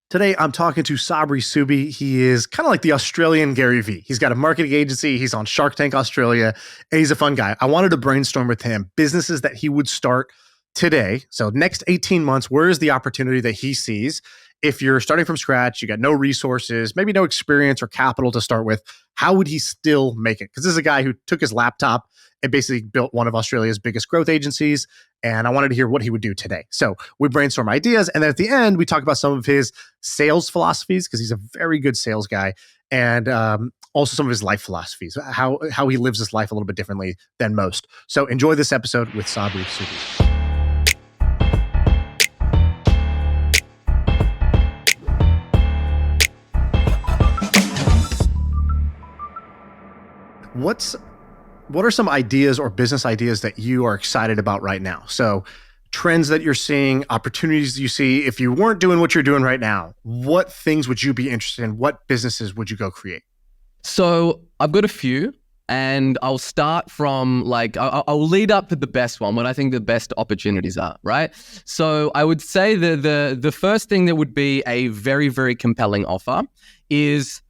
Today, I'm talking to Sabri Suby. He is kind of like the Australian Gary Vee. He's got a marketing agency. He's on Shark Tank Australia, and he's a fun guy. I wanted to brainstorm with him businesses that he would start today. So next 18 months, where is the opportunity that he sees? If you're starting from scratch, you got no resources, maybe no experience or capital to start with, how would he still make it? Because this is a guy who took his laptop and basically built one of Australia's biggest growth agencies. And I wanted to hear what he would do today. So we brainstorm ideas. And then at the end, we talk about some of his sales philosophies, because he's a very good sales guy. And also some of his life philosophies, how he lives his life a little bit differently than most. So enjoy this episode with Sabri Suby. What are some ideas or business ideas that you are excited about right now? So trends that you're seeing, opportunities you see. If you weren't doing what you're doing right now, what things would you be interested in? What businesses would you go create? So I've got a few, and I'll start from I'll lead up to the best one, what I think the best opportunities are, right? So I would say the first thing that would be a very, very compelling offer is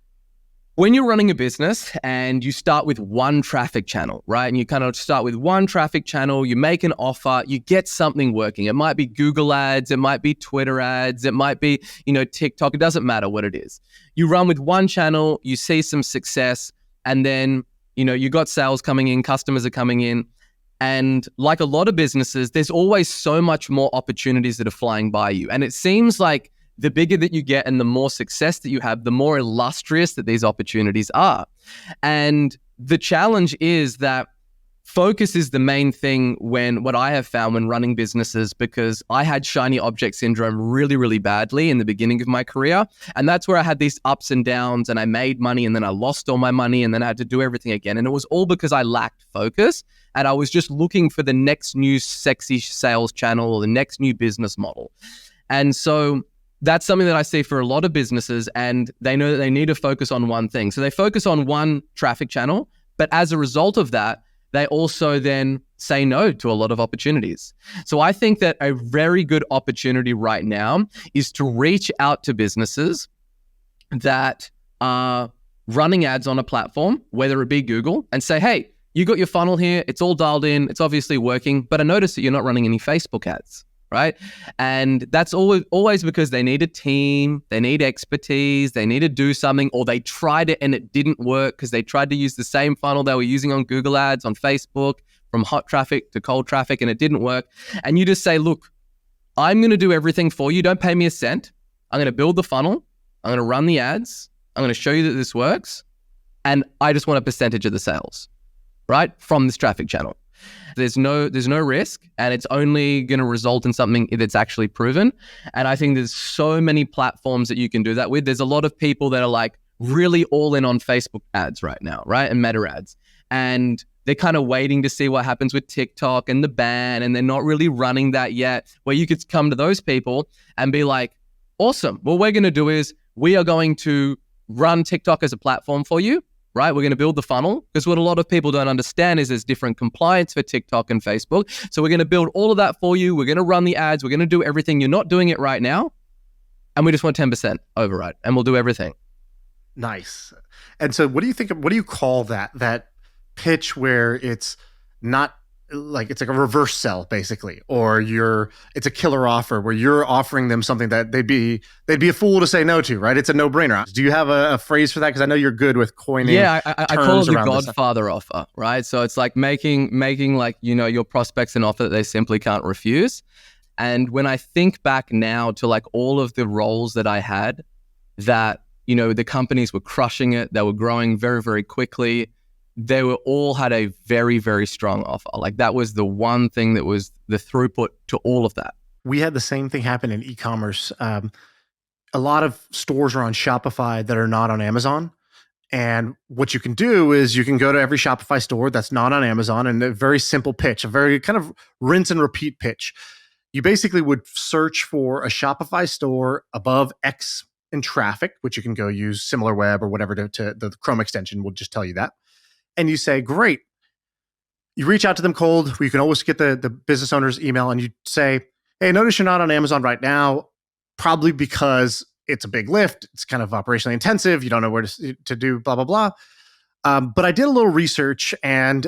when you're running a business and you start with one traffic channel, right? And you kind of start with one traffic channel, you make an offer, you get something working. It might be Google ads, it might be Twitter ads, it might be, TikTok. It doesn't matter what it is. You run with one channel, you see some success, and then, you got sales coming in, customers are coming in. And like a lot of businesses, there's always so much more opportunities that are flying by you. And it seems like the bigger that you get and the more success that you have, the more illustrious that these opportunities are. And the challenge is that focus is the main thing what I have found when running businesses, because I had shiny object syndrome really, really badly in the beginning of my career. And that's where I had these ups and downs, and I made money and then I lost all my money and then I had to do everything again. And it was all because I lacked focus and I was just looking for the next new sexy sales channel or the next new business model. And so that's something that I see for a lot of businesses, and they know that they need to focus on one thing. So they focus on one traffic channel, but as a result of that, they also then say no to a lot of opportunities. So I think that a very good opportunity right now is to reach out to businesses that are running ads on a platform, whether it be Google, and say, hey, you got your funnel here, it's all dialed in, it's obviously working, but I noticed that you're not running any Facebook ads. Right? And that's always because they need a team, they need expertise, they need to do something, or they tried it and it didn't work because they tried to use the same funnel they were using on Google ads, on Facebook, from hot traffic to cold traffic, and it didn't work. And you just say, look, I'm going to do everything for you. Don't pay me a cent. I'm going to build the funnel. I'm going to run the ads. I'm going to show you that this works. And I just want a percentage of the sales, right? From this traffic channel. There's no risk, and it's only going to result in something that's actually proven. And I think there's so many platforms that you can do that with. There's a lot of people that are like really all in on Facebook ads right now, right? And Meta ads. And they're kind of waiting to see what happens with TikTok and the ban, and they're not really running that yet, where you could come to those people and be like, awesome. What we're going to do is we are going to run TikTok as a platform for you. Right? We're going to build the funnel, because what a lot of people don't understand is there's different compliance for TikTok and Facebook. So we're going to build all of that for you. We're going to run the ads. We're going to do everything. You're not doing it right now. And we just want 10% override, and we'll do everything. Nice. And so what do you call that pitch where it's not like, it's like a reverse sell basically, or it's a killer offer where you're offering them something that they'd be a fool to say no to, right? It's a no-brainer. Do you have a phrase for that? Because I know you're good with coining. Yeah, I call it the Godfather offer, right? So it's like making like, your prospects an offer that they simply can't refuse. And when I think back now to like all of the roles that I had, that, the companies were crushing it, they were growing very, very quickly. They all had a very, very strong offer. Like that was the one thing that was the throughput to all of that. We had the same thing happen in e-commerce. A lot of stores are on Shopify that are not on Amazon. And what you can do is you can go to every Shopify store that's not on Amazon, and a very simple pitch, a very kind of rinse and repeat pitch. You basically would search for a Shopify store above X in traffic, which you can go use SimilarWeb or whatever to the Chrome extension will just tell you that. And you say, great. You reach out to them cold. You can always get the business owner's email, and you say, hey, notice you're not on Amazon right now, probably because it's a big lift. It's kind of operationally intensive. You don't know where to do blah, blah, blah. But I did a little research, and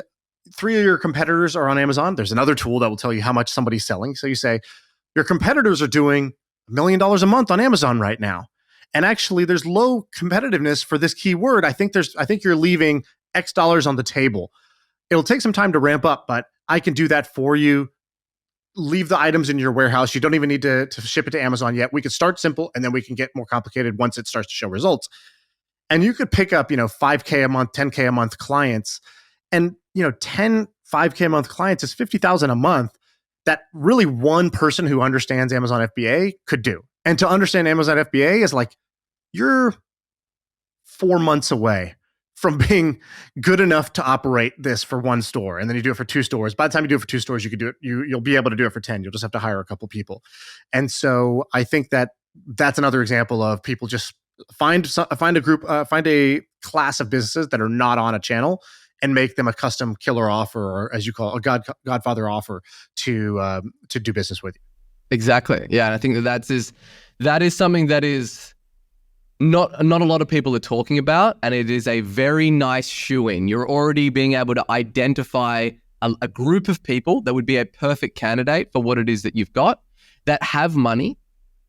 3 of your competitors are on Amazon. There's another tool that will tell you how much somebody's selling. So you say, your competitors are doing $1 million a month on Amazon right now. And actually, there's low competitiveness for this keyword. I think you're leaving X dollars on the table. It'll take some time to ramp up, but I can do that for you. Leave the items in your warehouse. You don't even need to ship it to Amazon yet. We could start simple, and then we can get more complicated once it starts to show results. And you could pick up, $5K a month, $10K a month clients. And, 10 $5K a month clients is $50,000 a month that really one person who understands Amazon FBA could do. And to understand Amazon FBA is like, you're 4 months away from being good enough to operate this for one store. And then you do it for 2 stores. By the time you do it for 2 stores, you could do it. You'll be able to do it for 10. You'll just have to hire a couple people. And so I think that's another example of people just find a class of businesses that are not on a channel and make them a custom killer offer, or as you call it, a Godfather offer to do business with you. Exactly. Yeah. And I think that is something that is not a lot of people are talking about, and it is a very nice shoe-in. You're already being able to identify a group of people that would be a perfect candidate for what it is that you've got, that have money,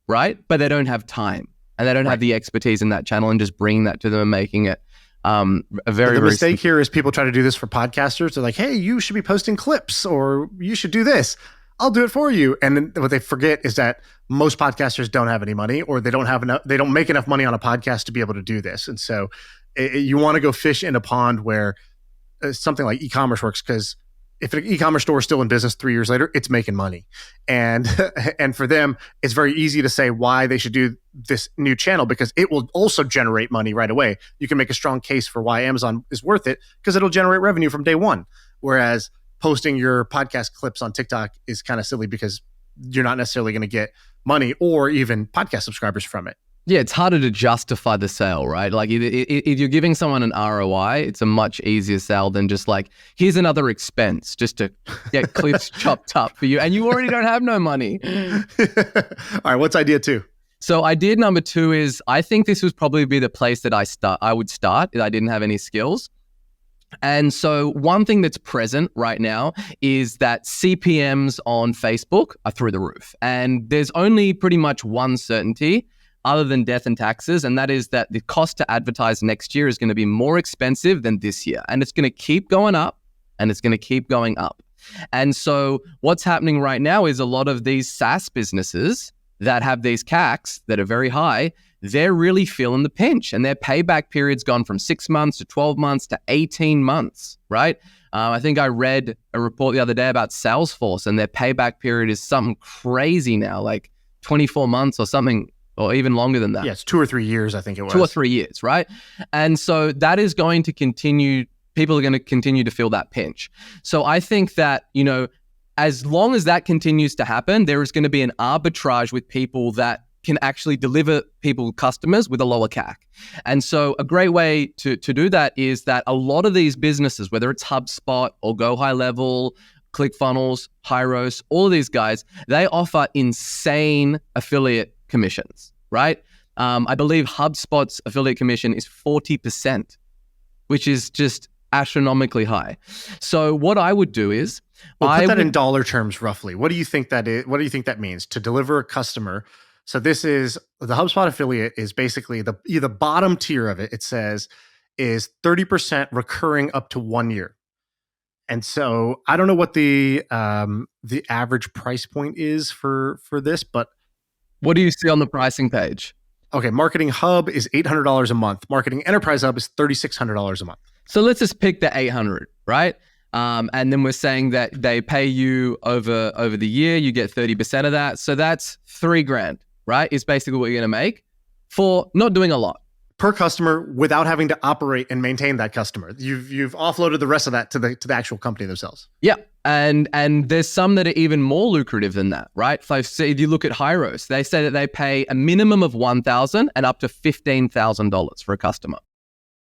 right? But they don't have time, and they don't have the expertise in that channel, and just bringing that to them and making it a very, the mistake here is people try to do this for podcasters. They're like, hey, you should be posting clips, or you should do this. I'll do it for you. And then what they forget is that most podcasters don't have any money, or they don't make enough money on a podcast to be able to do this. And so you want to go fish in a pond where something like e-commerce works, because if an e-commerce store is still in business 3 years later, it's making money. And for them, it's very easy to say why they should do this new channel, because it will also generate money right away. You can make a strong case for why Amazon is worth it, because it'll generate revenue from day one. Whereas posting your podcast clips on TikTok is kind of silly, because you're not necessarily going to get money or even podcast subscribers from it. Yeah, it's harder to justify the sale, right? Like if you're giving someone an ROI, it's a much easier sale than just like, here's another expense just to get clips chopped up for you, and you already don't have no money. All right, what's idea 2? So idea number 2 is, I think this would probably be the place that I would start if I didn't have any skills. And so one thing that's present right now is that CPMs on Facebook are through the roof. And there's only pretty much one certainty other than death and taxes, and that is that the cost to advertise next year is going to be more expensive than this year. And it's going to keep going up, and it's going to keep going up. And so what's happening right now is a lot of these SaaS businesses that have these CACs that are very high, they're really feeling the pinch, and their payback period's gone from 6 months to 12 months to 18 months, right? I think I read a report the other day about Salesforce, and their payback period is something crazy now, like 24 months or something, or even longer than that. Yeah, it's 2 or 3 years, I think it was. 2 or 3 years, right? And so that is going to continue. People are going to continue to feel that pinch. So I think that, as long as that continues to happen, there is going to be an arbitrage with people that can actually deliver customers with a lower CAC. And so a great way to do that is that a lot of these businesses, whether it's HubSpot or Go High Level, ClickFunnels, Hyros, all of these guys, they offer insane affiliate commissions, right? I believe HubSpot's affiliate commission is 40%, which is just astronomically high. So what I would do is, put that in dollar terms roughly. What do you think that is? What do you think that means to deliver a customer? So this is the HubSpot affiliate is basically the bottom tier of it. It says is 30% recurring up to 1 year. And so I don't know what the average price point is for this, but what do you see on the pricing page? Okay, Marketing Hub is $800 a month. Marketing Enterprise Hub is $3,600 a month. So let's just pick the 800, right? And then we're saying that they pay you over the year, you get 30% of that. So that's $3,000, right? Is basically what you're going to make for not doing a lot per customer without having to operate and maintain that customer. You've offloaded the rest of that to the actual company themselves. Yeah. And there's some that are even more lucrative than that, right? So if you look at Hyros, they say that they pay a minimum of $1,000 and up to $15,000 for a customer.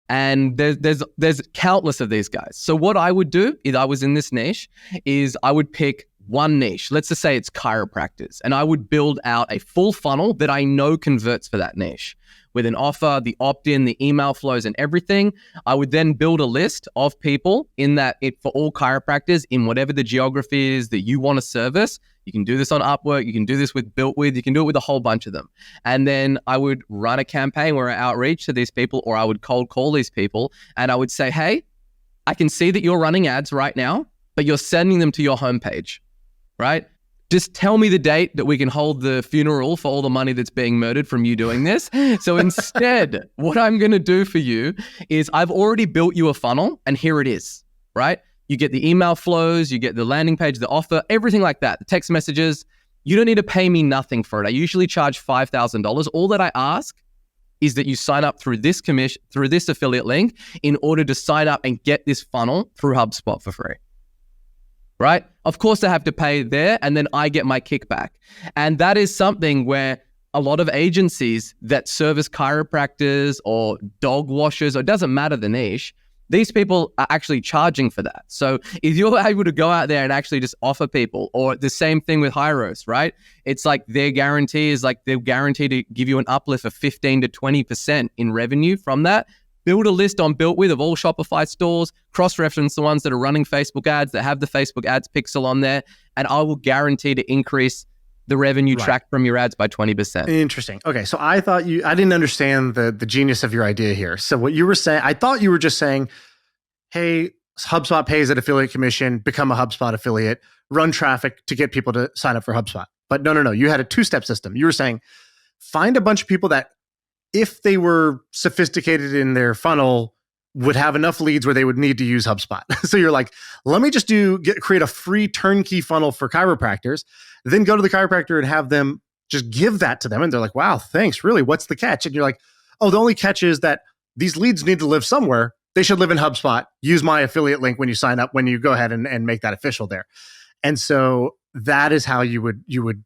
And there's countless of these guys. So what I would do if I was in this niche is I would pick one niche. Let's just say it's chiropractors. And I would build out a full funnel that I know converts for that niche. With an offer, the opt-in, the email flows and everything. I would then build a list of people for all chiropractors in whatever the geography is that you want to service. You can do this on Upwork. You can do this with Built With. You can do it with a whole bunch of them. And then I would run a campaign where I outreach to these people, or I would cold call these people. And I would say, hey, I can see that you're running ads right now, but you're sending them to your homepage, right? Just tell me the date that we can hold the funeral for all the money that's being murdered from you doing this. So instead, what I'm going to do for you is I've already built you a funnel, and here it is, right? You get the email flows, you get the landing page, the offer, everything like that, the text messages. You don't need to pay me nothing for it. I usually charge $5,000. All that I ask is that you sign up through this affiliate link in order to sign up and get this funnel through HubSpot for free. Right? Of course, I have to pay there, and then I get my kickback. And that is something where a lot of agencies that service chiropractors or dog washers, or it doesn't matter the niche, these people are actually charging for that. So if you're able to go out there and actually just offer people, or the same thing with Hyros, right? It's like their guarantee is like they're guaranteed to give you an uplift of 15 to 20% in revenue from that. Build a list on Built With of all Shopify stores, cross-reference the ones that are running Facebook ads, that have the Facebook ads pixel on there, and I will guarantee to increase the revenue tracked from your ads by 20%. Interesting. Okay, so I didn't understand the genius of your idea here. So what you were saying, I thought you were just saying, hey, HubSpot pays an affiliate commission, become a HubSpot affiliate, run traffic to get people to sign up for HubSpot. But no. You had a two-step system. You were saying, find a bunch of people that, if they were sophisticated in their funnel, would have enough leads where they would need to use HubSpot. So you're like, let me just create a free turnkey funnel for chiropractors, then go to the chiropractor and have them just give that to them. And they're like, wow, thanks. Really? What's the catch? And you're like, oh, the only catch is that these leads need to live somewhere. They should live in HubSpot. Use my affiliate link when you sign up, when you go ahead and make that official there. And so that is how you would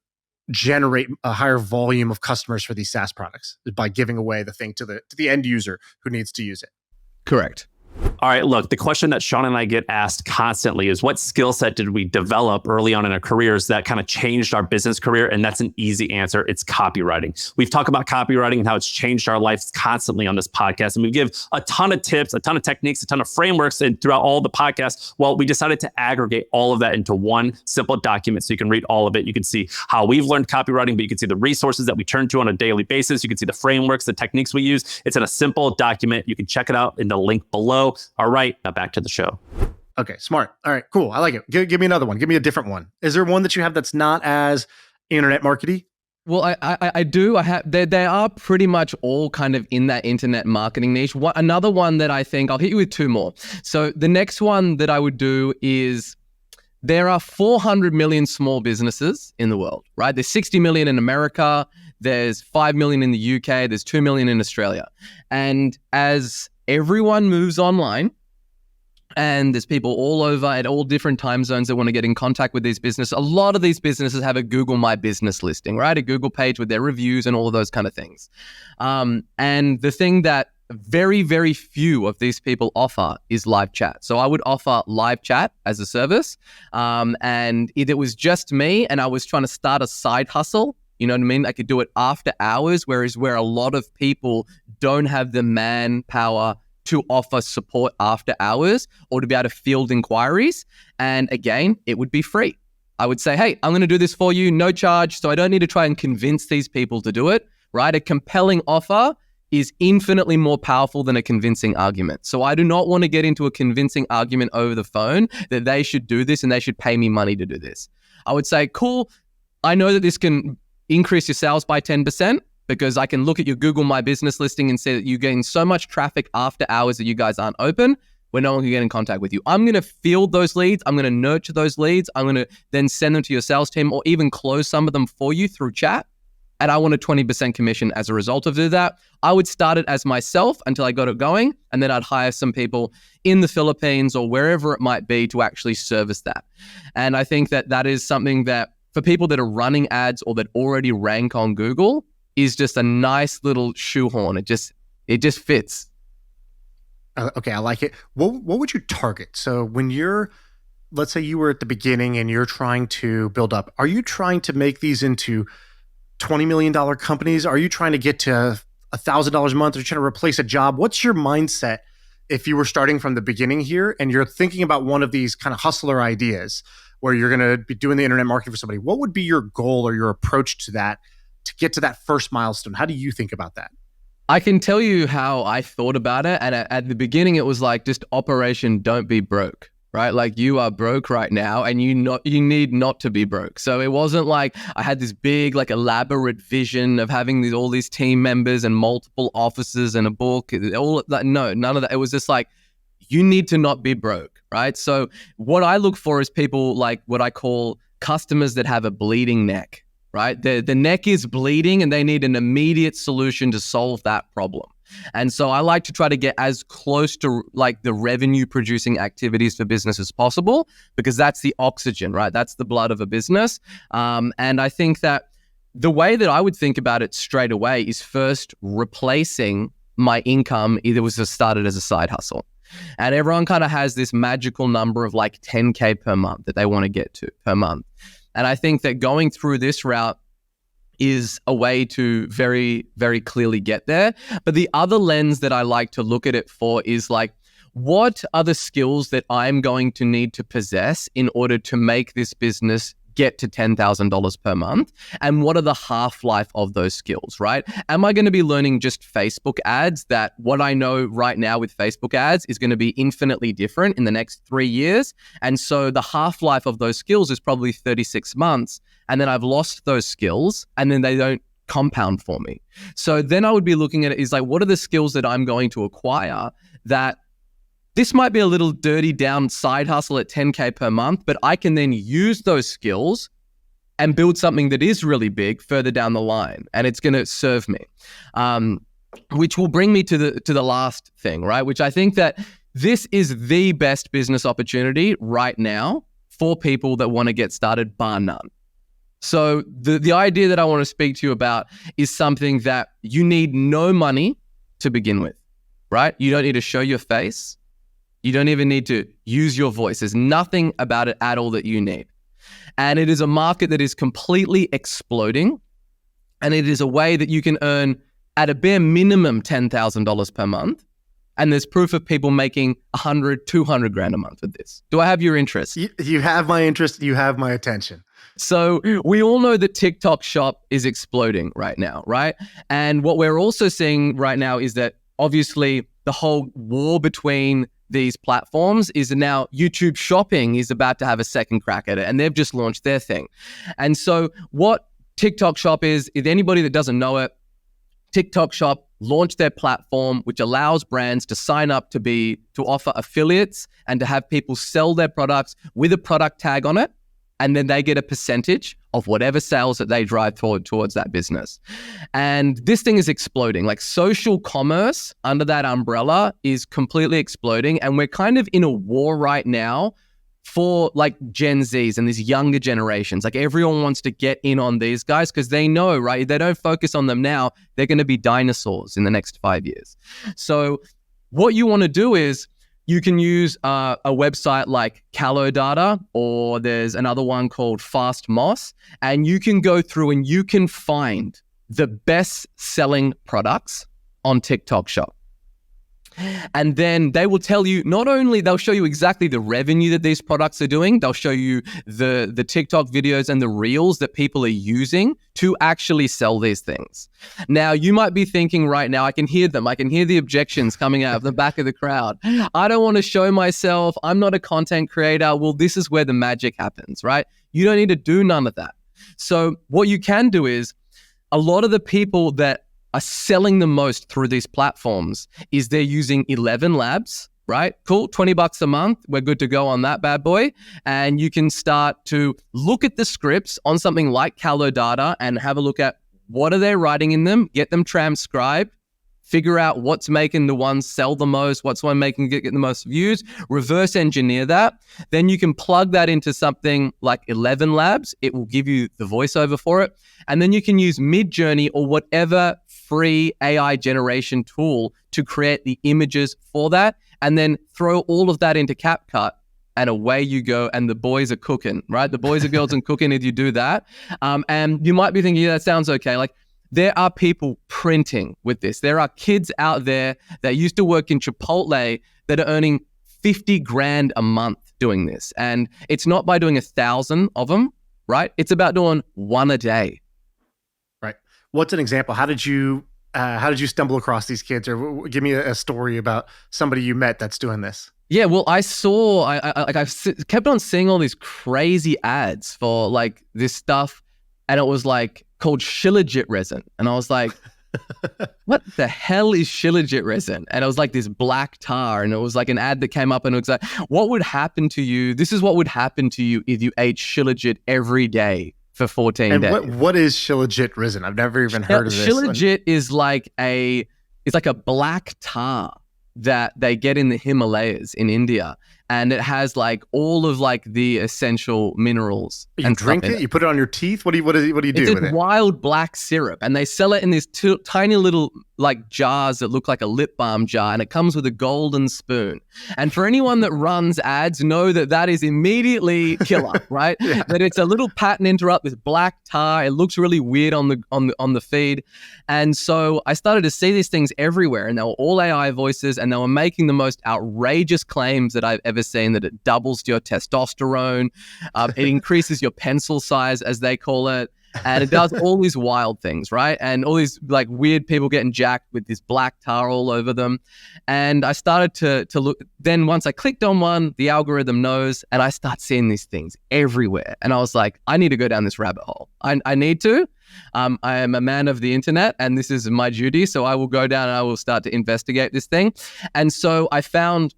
generate a higher volume of customers for these SaaS products, by giving away the thing to the end user who needs to use it. Correct. All right, look, the question that Shaan and I get asked constantly is, what skill set did we develop early on in our careers that kind of changed our business career? And that's an easy answer. It's copywriting. We've talked about copywriting and how it's changed our lives constantly on this podcast. And we give a ton of tips, a ton of techniques, a ton of frameworks and throughout all the podcasts. Well, we decided to aggregate all of that into one simple document so you can read all of it. You can see how we've learned copywriting, but you can see the resources that we turn to on a daily basis. You can see the frameworks, the techniques we use. It's in a simple document. You can check it out in the link below. All right, now back to the show. Okay, smart. All right, cool. I like it. Give me another one. Give me a different one. Is there one that you have that's not as internet markety? Well, I do. I have. They are pretty much all kind of in that internet marketing niche. Another one that I think, I'll hit you with two more. So the next one that I would do is, there are 400 million small businesses in the world, right? There's 60 million in America. There's 5 million in the UK. There's 2 million in Australia. And as everyone moves online, and there's people all over at all different time zones that want to get in contact with these businesses. A lot of these businesses have a Google My Business listing, right? A Google page with their reviews and all of those kind of things. And the thing that very, very few of these people offer is live chat. So I would offer live chat as a service. And if it was just me and I was trying to start a side hustle, you know what I mean? I could do it after hours, where a lot of people don't have the manpower to offer support after hours or to be able to field inquiries. And again, it would be free. I would say, hey, I'm going to do this for you, no charge. So I don't need to try and convince these people to do it, right? A compelling offer is infinitely more powerful than a convincing argument. So I do not want to get into a convincing argument over the phone that they should do this and they should pay me money to do this. I would say, cool, I know that this can increase your sales by 10%. Because I can look at your Google My Business listing and say that you're getting so much traffic after hours that you guys aren't open, where no one can get in contact with you. I'm going to field those leads. I'm going to nurture those leads. I'm going to then send them to your sales team, or even close some of them for you through chat. And I want a 20% commission as a result of that. I would start it as myself until I got it going. And then I'd hire some people in the Philippines or wherever it might be to actually service that. And I think that is something that for people that are running ads or that already rank on Google, is just a nice little shoehorn. It just fits. Okay, I like it. What would you target? So when you're let's say you were at the beginning and you're trying to build up. Are you trying to make these into $20 million companies? Are you trying to get to $1,000 a month? Are you trying to replace a job? What's your mindset if you were starting from the beginning here and you're thinking about one of these kind of hustler ideas where you're going to be doing the internet marketing for somebody? What would be your goal or your approach to that to get to that first milestone? How do you think about that? I can tell you how I thought about it. And at the beginning, it was like just operation don't be broke, right? Like you are broke right now and you need not to be broke. So it wasn't like I had this big, like elaborate vision of having all these team members and multiple offices and a book. All that, no, none of that. It was just like, you need to not be broke, right? So what I look for is people like what I call customers that have a bleeding neck, right? The neck is bleeding and they need an immediate solution to solve that problem. And so I like to try to get as close to like the revenue producing activities for business as possible, because that's the oxygen, right? That's the blood of a business. And I think that the way that I would think about it straight away is first replacing my income either was just started as a side hustle. And everyone kind of has this magical number of like 10K per month that they want to get to per month. And I think that going through this route is a way to very, very clearly get there. But the other lens that I like to look at it for is like, what are the skills that I'm going to need to possess in order to make this business get to $10,000 per month? And what are the half-life of those skills, right? Am I going to be learning just Facebook ads that what I know right now with Facebook ads is going to be infinitely different in the next 3 years? And so the half-life of those skills is probably 36 months. And then I've lost those skills and then they don't compound for me. So then I would be looking at it is like, what are the skills that I'm going to acquire that this might be a little dirty down side hustle at 10K per month, but I can then use those skills and build something that is really big further down the line, and it's going to serve me. Which will bring me to the last thing, right? Which I think that this is the best business opportunity right now for people that want to get started, bar none. So the idea that I want to speak to you about is something that you need no money to begin with, right? You don't need to show your face. You don't even need to use your voice. There's nothing about it at all that you need. And it is a market that is completely exploding. And it is a way that you can earn at a bare minimum $10,000 per month. And there's proof of people making 100, 200 grand a month with this. Do I have your interest? You have my interest. You have my attention. So we all know that TikTok Shop is exploding right now, right? And what we're also seeing right now is that obviously the whole war between these platforms is now YouTube Shopping is about to have a second crack at it, and they've just launched their thing. And so what TikTok Shop is, if anybody that doesn't know it, TikTok Shop launched their platform, which allows brands to sign up to offer affiliates and to have people sell their products with a product tag on it. And then they get a percentage of whatever sales that they drive towards that business. And this thing is exploding. Like social commerce under that umbrella is completely exploding. And we're kind of in a war right now for like Gen Zs and these younger generations. Like everyone wants to get in on these guys because they know, right? If they don't focus on them now, they're going to be dinosaurs in the next 5 years. So what you want to do is you can use a website like CaloData, or there's another one called Fast Moss, and you can go through and you can find the best selling products on TikTok Shop. And then they will tell you, not only they'll show you exactly the revenue that these products are doing, they'll show you the TikTok videos and the reels that people are using to actually sell these things. Now, you might be thinking right now, I can hear them. I can hear the objections coming out of the back of the crowd. I don't want to show myself. I'm not a content creator. Well, this is where the magic happens, right? You don't need to do none of that. So what you can do is a lot of the people that are selling the most through these platforms is they're using 11 labs, right? Cool, $20 a month. We're good to go on that bad boy. And you can start to look at the scripts on something like CaloData and have a look at what are they writing in them, get them transcribed, figure out what's making the ones sell the most, what's one making get the most views, reverse engineer that. Then you can plug that into something like 11 Labs. It will give you the voiceover for it. And then you can use Midjourney or whatever free AI generation tool to create the images for that, and then throw all of that into CapCut and away you go, and the boys are cooking, right? The boys and girls are cooking if you do that. And you might be thinking, yeah, that sounds okay. Like, there are people printing with this. There are kids out there that used to work in Chipotle that are earning 50 grand a month doing this. And it's not by doing 1,000 of them, right? It's about doing one a day. Right. What's an example? How did you stumble across these kids, or give me a story about somebody you met that's doing this? Yeah, well, I kept on seeing all these crazy ads for like this stuff, and it was like called Shilajit resin. And I was like, what the hell is Shilajit resin? And it was like this black tar, and it was like an ad that came up, and it was like, what would happen to you? This is what would happen to you if you ate Shilajit every day for 14 days. What is Shilajit resin? I've never even heard of this. Shilajit is like a black tar that they get in the Himalayas in India, and it has like all of like the essential minerals. You drink it? You put it on your teeth? What do you do with it? It's wild black syrup, and they sell it in these tiny little like jars that look like a lip balm jar, and it comes with a golden spoon. And for anyone that runs ads, know that is immediately killer, right? Yeah. That it's a little pattern interrupt, this black tar. It looks really weird on the feed. And so I started to see these things everywhere, and they were all AI voices, and they were making the most outrageous claims that I've ever seen, that it doubles your testosterone, it increases your pencil size, as they call it, and it does all these wild things, right? And all these like weird people getting jacked with this black tar all over them. And I started to look. Then once I clicked on one, the algorithm knows, and I start seeing these things everywhere. And I was like, I need to go down this rabbit hole. I need to. I am a man of the internet, and this is my duty. So I will go down and I will start to investigate this thing. And so I found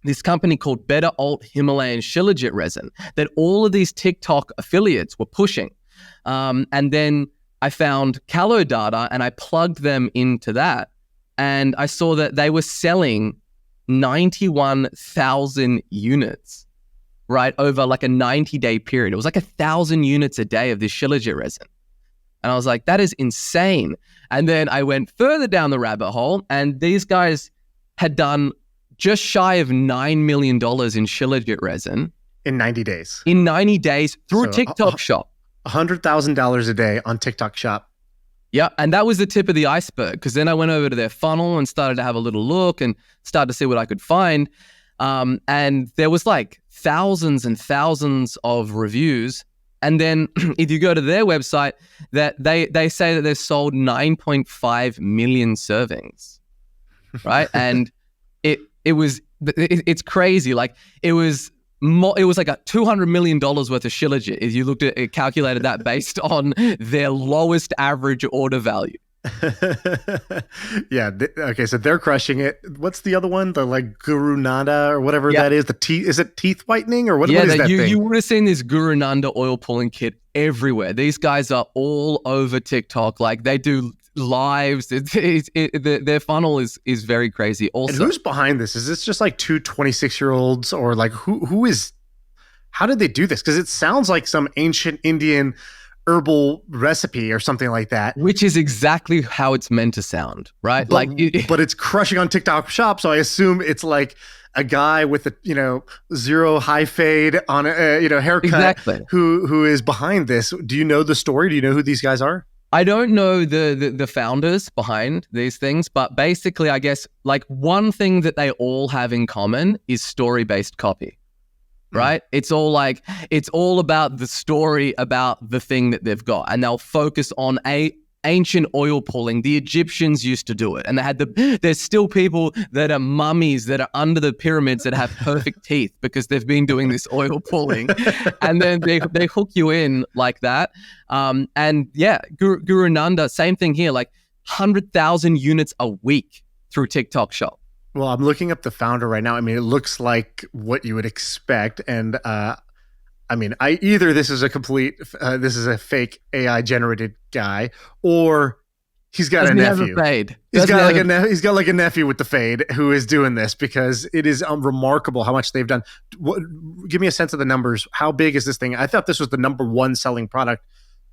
this company called Better Alt Himalayan Shilajit resin that all of these TikTok affiliates were pushing. And then I found Calo data, and I plugged them into that, and I saw that they were selling 91,000 units, right, over like a 90-day period. It was like 1,000 units a day of this Shilajit resin. And I was like, that is insane. And then I went further down the rabbit hole, and these guys had done just shy of $9 million in Shilajit resin. In 90 days. In 90 days through TikTok Shop. $100,000 a day on TikTok Shop. Yeah, and that was the tip of the iceberg, because then I went over to their funnel and started to have a little look and started to see what I could find. And there was like thousands and thousands of reviews. And then if you go to their website, that they say that they've sold 9.5 million servings, right? And it's crazy. Like it was like a $200 million worth of Shilajit if you looked at it, calculated that based on their lowest average order value. Yeah. Okay. So they're crushing it. What's the other one? The like Guru Nanda or whatever that is. The teeth. Is it teeth whitening or what? Yeah, what is that thing? You would have seen this Guru Nanda oil pulling kit everywhere. These guys are all over TikTok. Like they do lives. Their funnel is very crazy. Also, and who's behind this? Is this just like two 26-year-olds or like who is? How did they do this? Because it sounds like some ancient Indian herbal recipe or something like that, which is exactly how it's meant to sound, right? But it's crushing on TikTok Shop, so I assume it's like a guy with a zero high fade on a haircut, exactly, who is behind this. Do you know the story? Do you know who these guys are? I don't know the founders behind these things, but basically, I guess like one thing that they all have in common is story-based copy. Right? It's all about the story about the thing that they've got, and they'll focus on ancient oil pulling. The Egyptians used to do it, and there's still people that are mummies that are under the pyramids that have perfect teeth because they've been doing this oil pulling, and then they hook you in like that. And yeah, Guru Nanda, same thing here, like 100,000 units a week through TikTok Shop. Well, I'm looking up the founder right now. I mean, it looks like what you would expect. And either this is a fake AI generated guy, or he's got a nephew. He's got like a nephew with the fade who is doing this, because it is remarkable how much they've done. Give me a sense of the numbers. How big is this thing? I thought this was the number one selling product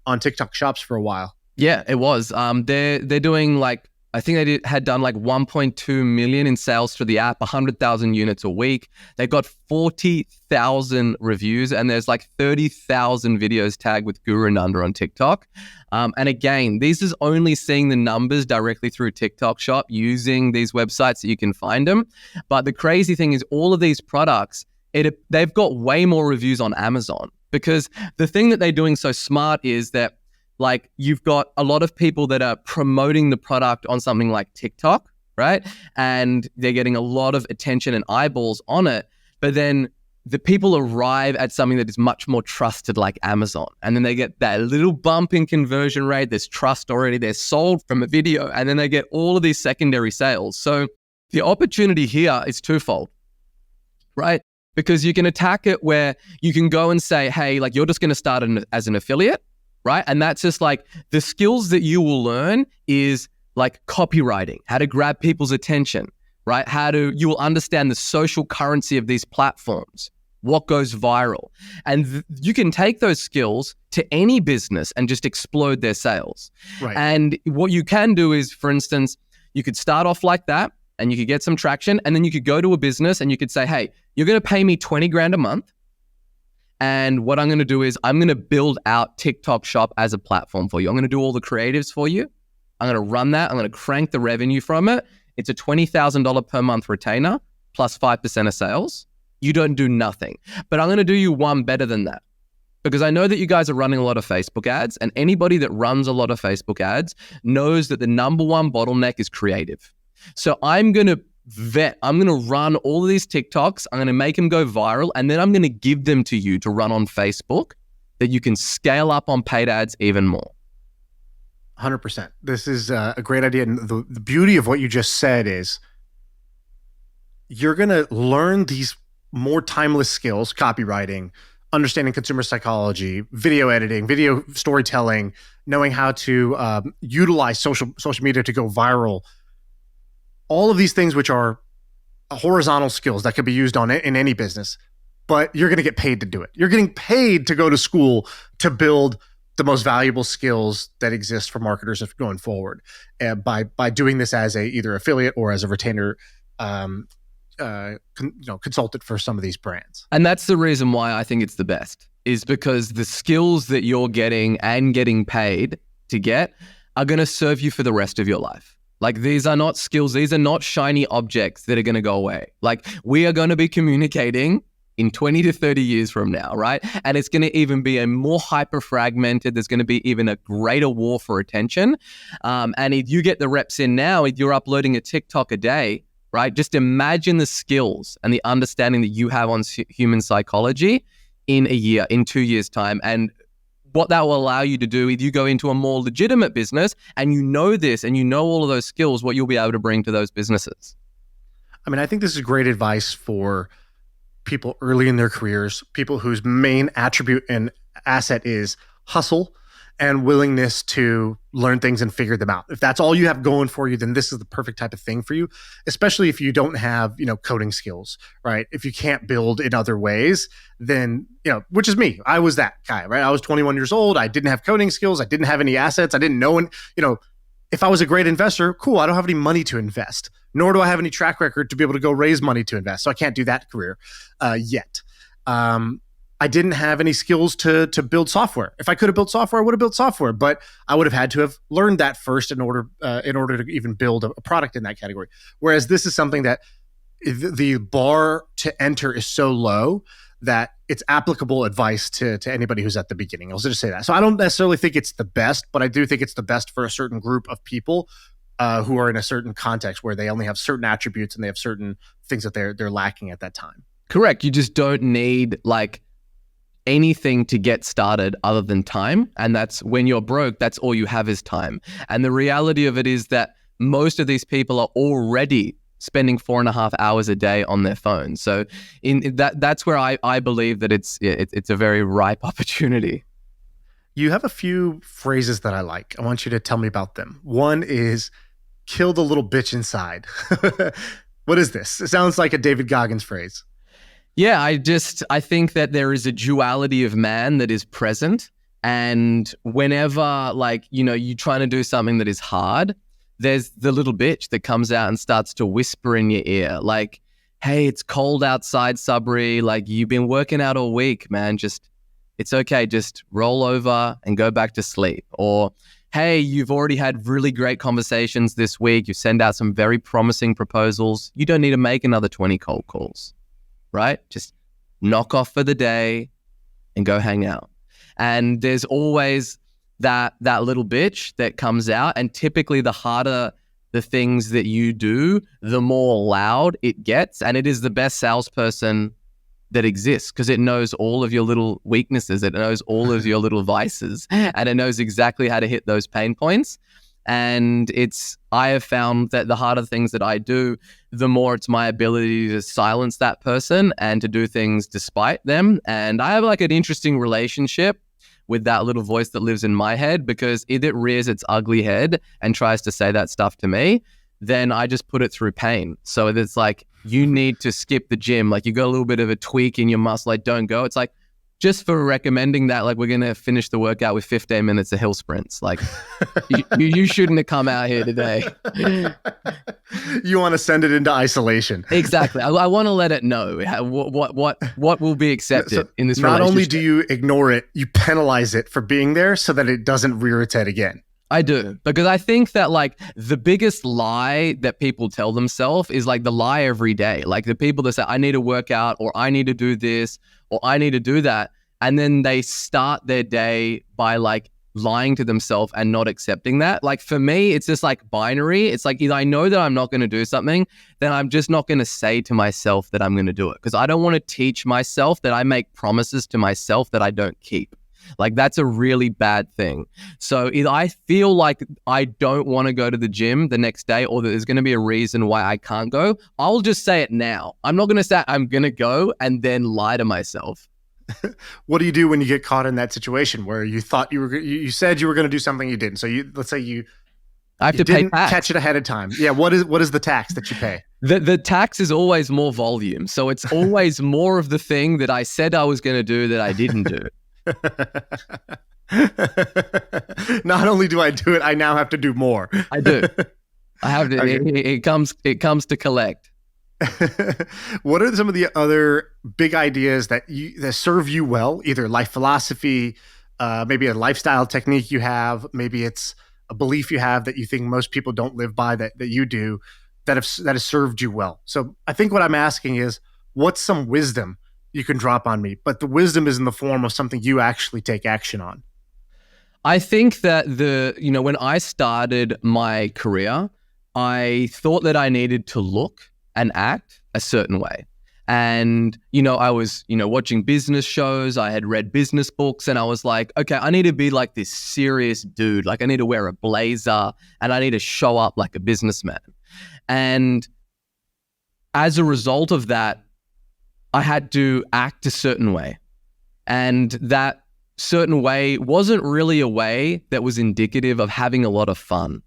on TikTok Shops for a while. Yeah, it was. They're doing like I think they had done like 1.2 million in sales through the app, 100,000 units a week. They got 40,000 reviews, and there's like 30,000 videos tagged with Guru Nanda on TikTok. And again, this is only seeing the numbers directly through TikTok Shop using these websites that you can find them. But the crazy thing is all of these products, they've got way more reviews on Amazon, because the thing that they're doing so smart is that like you've got a lot of people that are promoting the product on something like TikTok, right? And they're getting a lot of attention and eyeballs on it. But then the people arrive at something that is much more trusted, like Amazon. And then they get that little bump in conversion rate. There's trust already. They're sold from a video. And then they get all of these secondary sales. So the opportunity here is twofold, right? Because you can attack it where you can go and say, hey, like you're just going to start as an affiliate, right? And that's just like the skills that you will learn is like copywriting, how to grab people's attention, right? You will understand the social currency of these platforms, what goes viral. And you can take those skills to any business and just explode their sales. Right. And what you can do is, for instance, you could start off like that and you could get some traction, and then you could go to a business and you could say, hey, you're going to pay me 20 grand a month. And what I'm going to do is I'm going to build out TikTok Shop as a platform for you. I'm going to do all the creatives for you. I'm going to run that. I'm going to crank the revenue from it. It's a $20,000 per month retainer plus 5% of sales. You don't do nothing. But I'm going to do you one better than that, because I know that you guys are running a lot of Facebook ads, and anybody that runs a lot of Facebook ads knows that the number one bottleneck is creative. So I'm going to run all of these TikToks. I'm going to make them go viral, and then I'm going to give them to you to run on Facebook that you can scale up on paid ads even more. 100%. This is a great idea. And the beauty of what you just said is you're going to learn these more timeless skills, copywriting, understanding consumer psychology, video editing, video storytelling, knowing how to utilize social media to go viral. All of these things, which are horizontal skills that could be used in any business, but you're going to get paid to do it. You're getting paid to go to school to build the most valuable skills that exist for marketers going forward, by doing this as either affiliate or as a retainer consultant for some of these brands. And that's the reason why I think it's the best, is because the skills that you're getting and getting paid to get are going to serve you for the rest of your life. Like, these are not skills. These are not shiny objects that are going to go away. Like, we are going to be communicating in 20 to 30 years from now, right? And it's going to even be a more hyper fragmented. There's going to be even a greater war for attention. And if you get the reps in now, if you're uploading a TikTok a day, right? Just imagine the skills and the understanding that you have on human psychology in a year, in 2 years' time. And what that will allow you to do if you go into a more legitimate business and you know this and you know all of those skills, what you'll be able to bring to those businesses. I mean, I think this is great advice for people early in their careers, people whose main attribute and asset is hustle and willingness to learn things and figure them out. If that's all you have going for you, then this is the perfect type of thing for you, especially if you don't have, coding skills, right? If you can't build in other ways, then, which is me. I was that guy, right? I was 21 years old. I didn't have coding skills. I didn't have any assets. I didn't know, if I was a great investor, cool. I don't have any money to invest, nor do I have any track record to be able to go raise money to invest. So I can't do that career yet. I didn't have any skills to build software. If I could have built software, I would have built software, but I would have had to have learned that first in order to even build a product in that category. Whereas this is something that the bar to enter is so low that it's applicable advice to anybody who's at the beginning. I'll just say that. So I don't necessarily think it's the best, but I do think it's the best for a certain group of people who are in a certain context where they only have certain attributes and they have certain things that they're lacking at that time. Correct. You just don't need anything to get started other than time. And that's when you're broke, that's all you have is time. And the reality of it is that most of these people are already spending 4.5 hours a day on their phone. So that's where I believe that it's a very ripe opportunity. You have a few phrases that I like. I want you to tell me about them. One is kill the little bitch inside. What is this? It sounds like a David Goggins phrase. Yeah, I think that there is a duality of man that is present. And whenever you're trying to do something that is hard, there's the little bitch that comes out and starts to whisper in your ear, like, hey, it's cold outside, Sabri. Like, you've been working out all week, man. It's okay. Just roll over and go back to sleep. Or, hey, you've already had really great conversations this week. You send out some very promising proposals. You don't need to make another 20 cold calls, right? Just knock off for the day and go hang out. And there's always that little bitch that comes out. And typically the harder the things that you do, the more loud it gets. And it is the best salesperson that exists because it knows all of your little weaknesses. It knows all of your little vices, and it knows exactly how to hit those pain points. And I have found that the harder things that I do, the more it's my ability to silence that person and to do things despite them. And I have like an interesting relationship with that little voice that lives in my head, because if it rears its ugly head and tries to say that stuff to me, then I just put it through pain. So it's like, you need to skip the gym. Like, you got a little bit of a tweak in your muscle, like, don't go. It's like, just for recommending that, like, we're going to finish the workout with 15 minutes of hill sprints. Like, you shouldn't have come out here today. You want to send it into isolation. Exactly. I want to let it know what will be accepted in this relationship. Not only do you ignore it, you penalize it for being there so that it doesn't rear its head again. I do, because I think that like the biggest lie that people tell themselves is like the lie every day. Like the people that say, I need to work out, or I need to do this, or I need to do that. And then they start their day by like lying to themselves and not accepting that. Like for me, it's just like binary. It's like, either I know that I'm not going to do something, then I'm just not going to say to myself that I'm going to do it. Because I don't want to teach myself that I make promises to myself that I don't keep. Like, that's a really bad thing. So either I feel like I don't want to go to the gym the next day, or that there's going to be a reason why I can't go, I'll just say it now. I'm not going to say I'm going to go and then lie to myself. What do you do when you get caught in that situation where you thought you said you were going to do something you didn't? So let's say I have to pay tax. Catch it ahead of time. Yeah. What is the tax that you pay? The tax is always more volume. So it's always more of the thing that I said I was going to do that I didn't do. Not only do I do it, I now have to do more. I do. I have to. Okay. It comes to collect. What are some of the other big ideas that serve you well? Either life philosophy, maybe a lifestyle technique you have, maybe it's a belief you have that you think most people don't live by that you do, that has served you well. So I think what I'm asking is, what's some wisdom you can drop on me, but the wisdom is in the form of something you actually take action on? I think that when I started my career, I thought that I needed to look and act a certain way. And, I was, watching business shows, I had read business books, and I was like, okay, I need to be like this serious dude. Like, I need to wear a blazer and I need to show up like a businessman. And as a result of that, I had to act a certain way. And that certain way wasn't really a way that was indicative of having a lot of fun.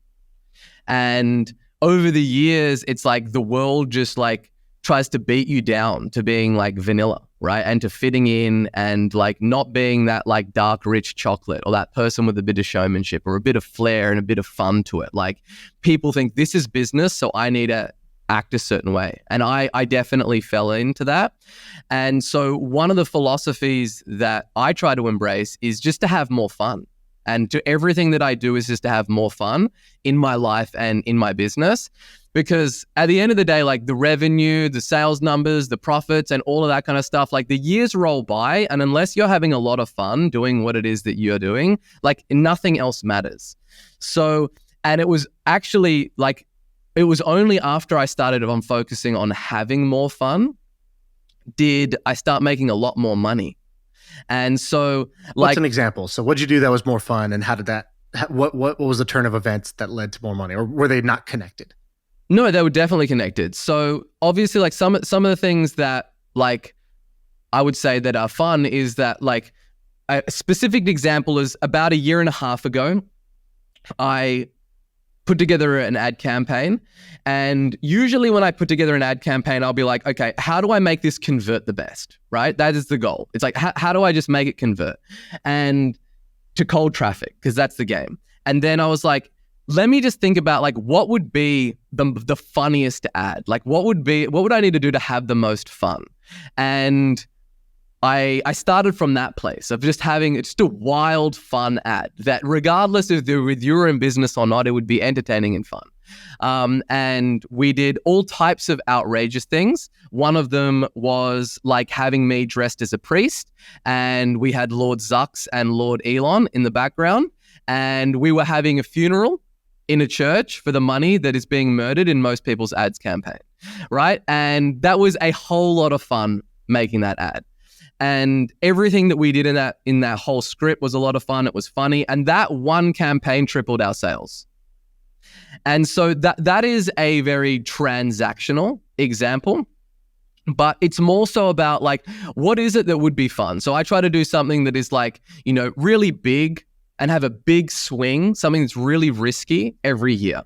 And over the years, it's like the world just like tries to beat you down to being like vanilla, right? And to fitting in and like not being that like dark, rich chocolate, or that person with a bit of showmanship or a bit of flair and a bit of fun to it. Like, people think this is business, so I need to act a certain way. And I definitely fell into that. And so one of the philosophies that I try to embrace is just to have more fun. And to everything that I do is just to have more fun in my life and in my business. Because at the end of the day, like the revenue, the sales numbers, the profits, and all of that kind of stuff, like the years roll by, and unless you're having a lot of fun doing what it is that you're doing, like nothing else matters. So, and it was actually like, it was only after I started on focusing on having more fun did I start making a lot more money. And so, like, what's an example? So what'd you do that was more fun, and how did that, what was the turn of events that led to more money, or were they not connected? No, they were definitely connected. So obviously, like some of the things that like I would say that are fun is that, like, a specific example is about 1.5 years ago, I put together an ad campaign. And usually when I put together an ad campaign, I'll be like, okay, how do I make this convert the best, right? That is the goal. It's like, how do I just make it convert? And to cold traffic, because that's the game. And then I was like, let me just think about like what would be the funniest ad? Like what would I need to do to have the most fun? And I started from that place of just having just a wild fun ad that regardless if you were in business or not, it would be entertaining and fun. And we did all types of outrageous things. One of them was like having me dressed as a priest, and we had Lord Zux and Lord Elon in the background, and we were having a funeral in a church for the money that is being murdered in most people's ads campaign, right? And that was a whole lot of fun making that ad. And everything that we did in that whole script was a lot of fun. It was funny. And that one campaign tripled our sales. And so that is a very transactional example, but it's more so about like, what is it that would be fun? So I try to do something that is like, really big and have a big swing, something that's really risky every year.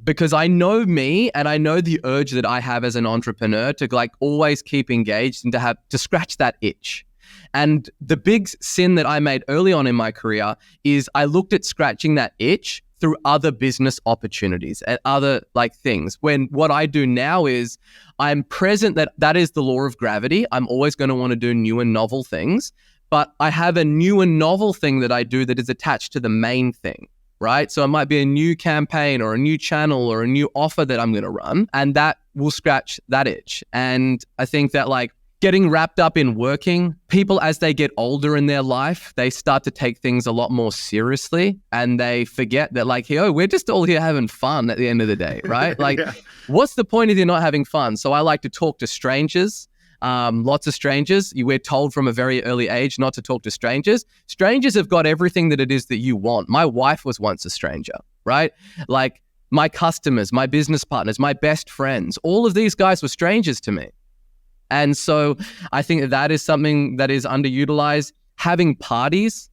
Because I know me and I know the urge that I have as an entrepreneur to like always keep engaged and to scratch that itch. And the big sin that I made early on in my career is I looked at scratching that itch through other business opportunities and other like things. When what I do now is I'm present that is the law of gravity. I'm always going to want to do new and novel things, but I have a new and novel thing that I do that is attached to the main thing, right? So it might be a new campaign or a new channel or a new offer that I'm going to run, and that will scratch that itch. And I think that like getting wrapped up in working, people as they get older in their life, they start to take things a lot more seriously, and they forget that like, we're just all here having fun at the end of the day, right? Like, What's the point if you're not having fun? So I like to talk to strangers. Lots of strangers. We're told from a very early age not to talk to strangers. Strangers have got everything that it is that you want. My wife was once a stranger, right? Like my customers, my business partners, my best friends, all of these guys were strangers to me. And so I think that is something that is underutilized. Having parties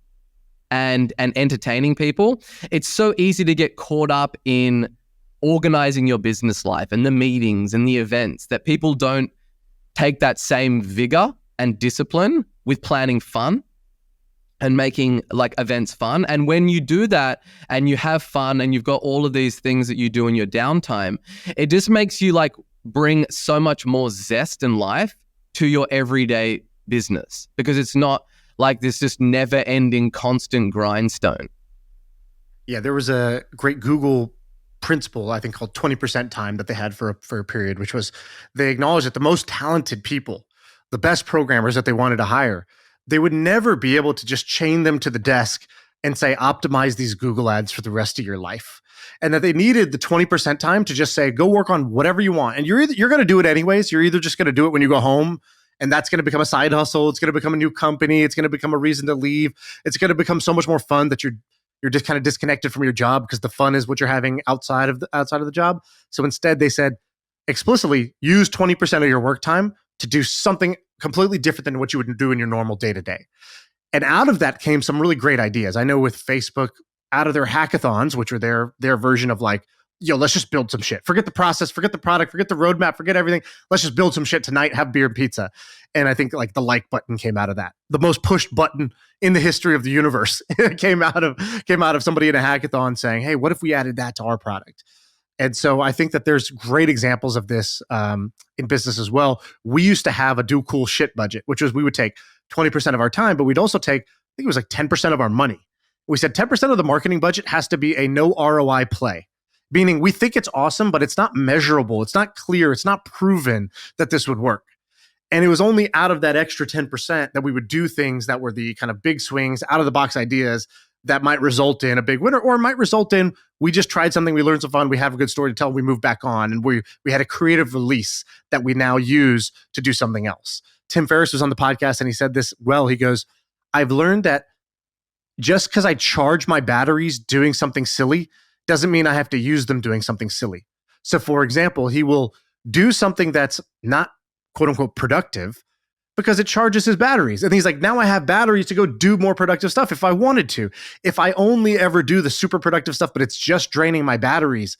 and entertaining people. It's so easy to get caught up in organizing your business life and the meetings and the events that people don't take that same vigor and discipline with planning fun and making like events fun. And when you do that and you have fun and you've got all of these things that you do in your downtime, it just makes you like bring so much more zest in life to your everyday business, because it's not like this just never ending constant grindstone. Yeah, there was a great Google principle, I think, called 20% time that they had for a period, which was they acknowledged that the most talented people, the best programmers that they wanted to hire, they would never be able to just chain them to the desk and say, optimize these Google ads for the rest of your life. And that they needed the 20% time to just say, go work on whatever you want. And you're going to do it anyways. You're either just going to do it when you go home, and that's going to become a side hustle. It's going to become a new company. It's going to become a reason to leave. It's going to become so much more fun that you're just kind of disconnected from your job, because the fun is what you're having outside of the job. So instead they said explicitly, use 20% of your work time to do something completely different than what you would do in your normal day-to-day. And out of that came some really great ideas. I know with Facebook, out of their hackathons, which are their version of like, let's just build some shit. Forget the process, forget the product, forget the roadmap, forget everything. Let's just build some shit tonight, have beer and pizza. And I think like the like button came out of that. The most pushed button in the history of the universe came out of somebody in a hackathon saying, hey, what if we added that to our product? And so I think that there's great examples of this in business as well. We used to have a do cool shit budget, which was we would take 20% of our time, but we'd also take, I think it was like 10% of our money. We said 10% of the marketing budget has to be a no ROI play, meaning we think it's awesome, but it's not measurable. It's not clear. It's not proven that this would work. And it was only out of that extra 10% that we would do things that were the kind of big swings, out of the box ideas that might result in a big winner, or might result in we just tried something, we learned some fun, we have a good story to tell, we move back on, and we had a creative release that we now use to do something else. Tim Ferriss was on the podcast and he said this well. He goes, I've learned that just because I charge my batteries doing something silly doesn't mean I have to use them doing something silly. So for example, he will do something that's not quote unquote productive because it charges his batteries. And he's like, now I have batteries to go do more productive stuff if I wanted to. If I only ever do the super productive stuff, but it's just draining my batteries,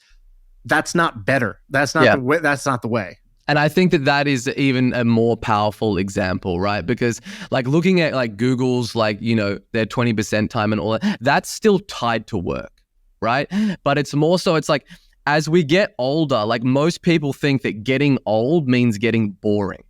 that's not better. That's not the way. That's not the way. And I think that is even a more powerful example, right? Because like looking at like Google's like, their 20% time and all that, that's still tied to work, right? But it's more so, it's like, as we get older, like most people think that getting old means getting boring.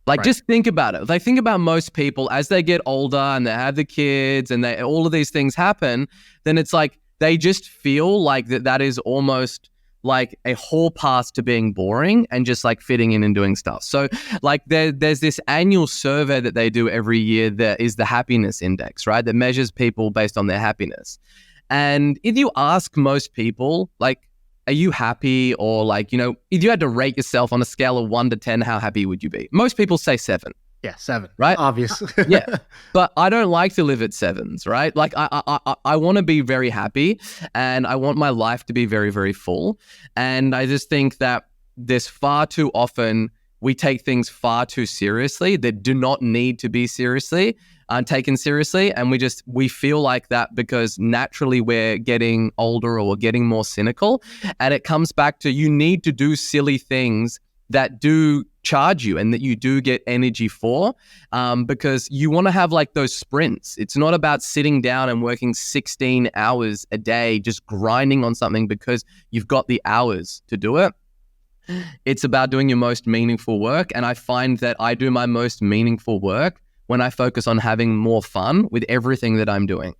Like, just think about it. Like, think about most people as they get older and they have the kids and all of these things happen, then it's like they just feel like that is almost like a hall pass to being boring and just like fitting in and doing stuff. So like there's this annual survey that they do every year that is the happiness index, right? That measures people based on their happiness. And if you ask most people, like, are you happy? Or like, if you had to rate yourself on a scale of 1 to 10, how happy would you be? Most people say 7. Yeah, 7. Right? Obviously. Yeah. But I don't like to live at 7s, right? Like I want to be very happy and I want my life to be very, very full. And I just think that there's far too often we take things far too seriously that do not need to be taken seriously. And we feel like that because naturally we're getting older or we're getting more cynical. And it comes back to, you need to do silly things that do charge you and that you do get energy for, because you want to have like those sprints. It's not about sitting down and working 16 hours a day, just grinding on something because you've got the hours to do it. It's about doing your most meaningful work. And I find that I do my most meaningful work when I focus on having more fun with everything that I'm doing.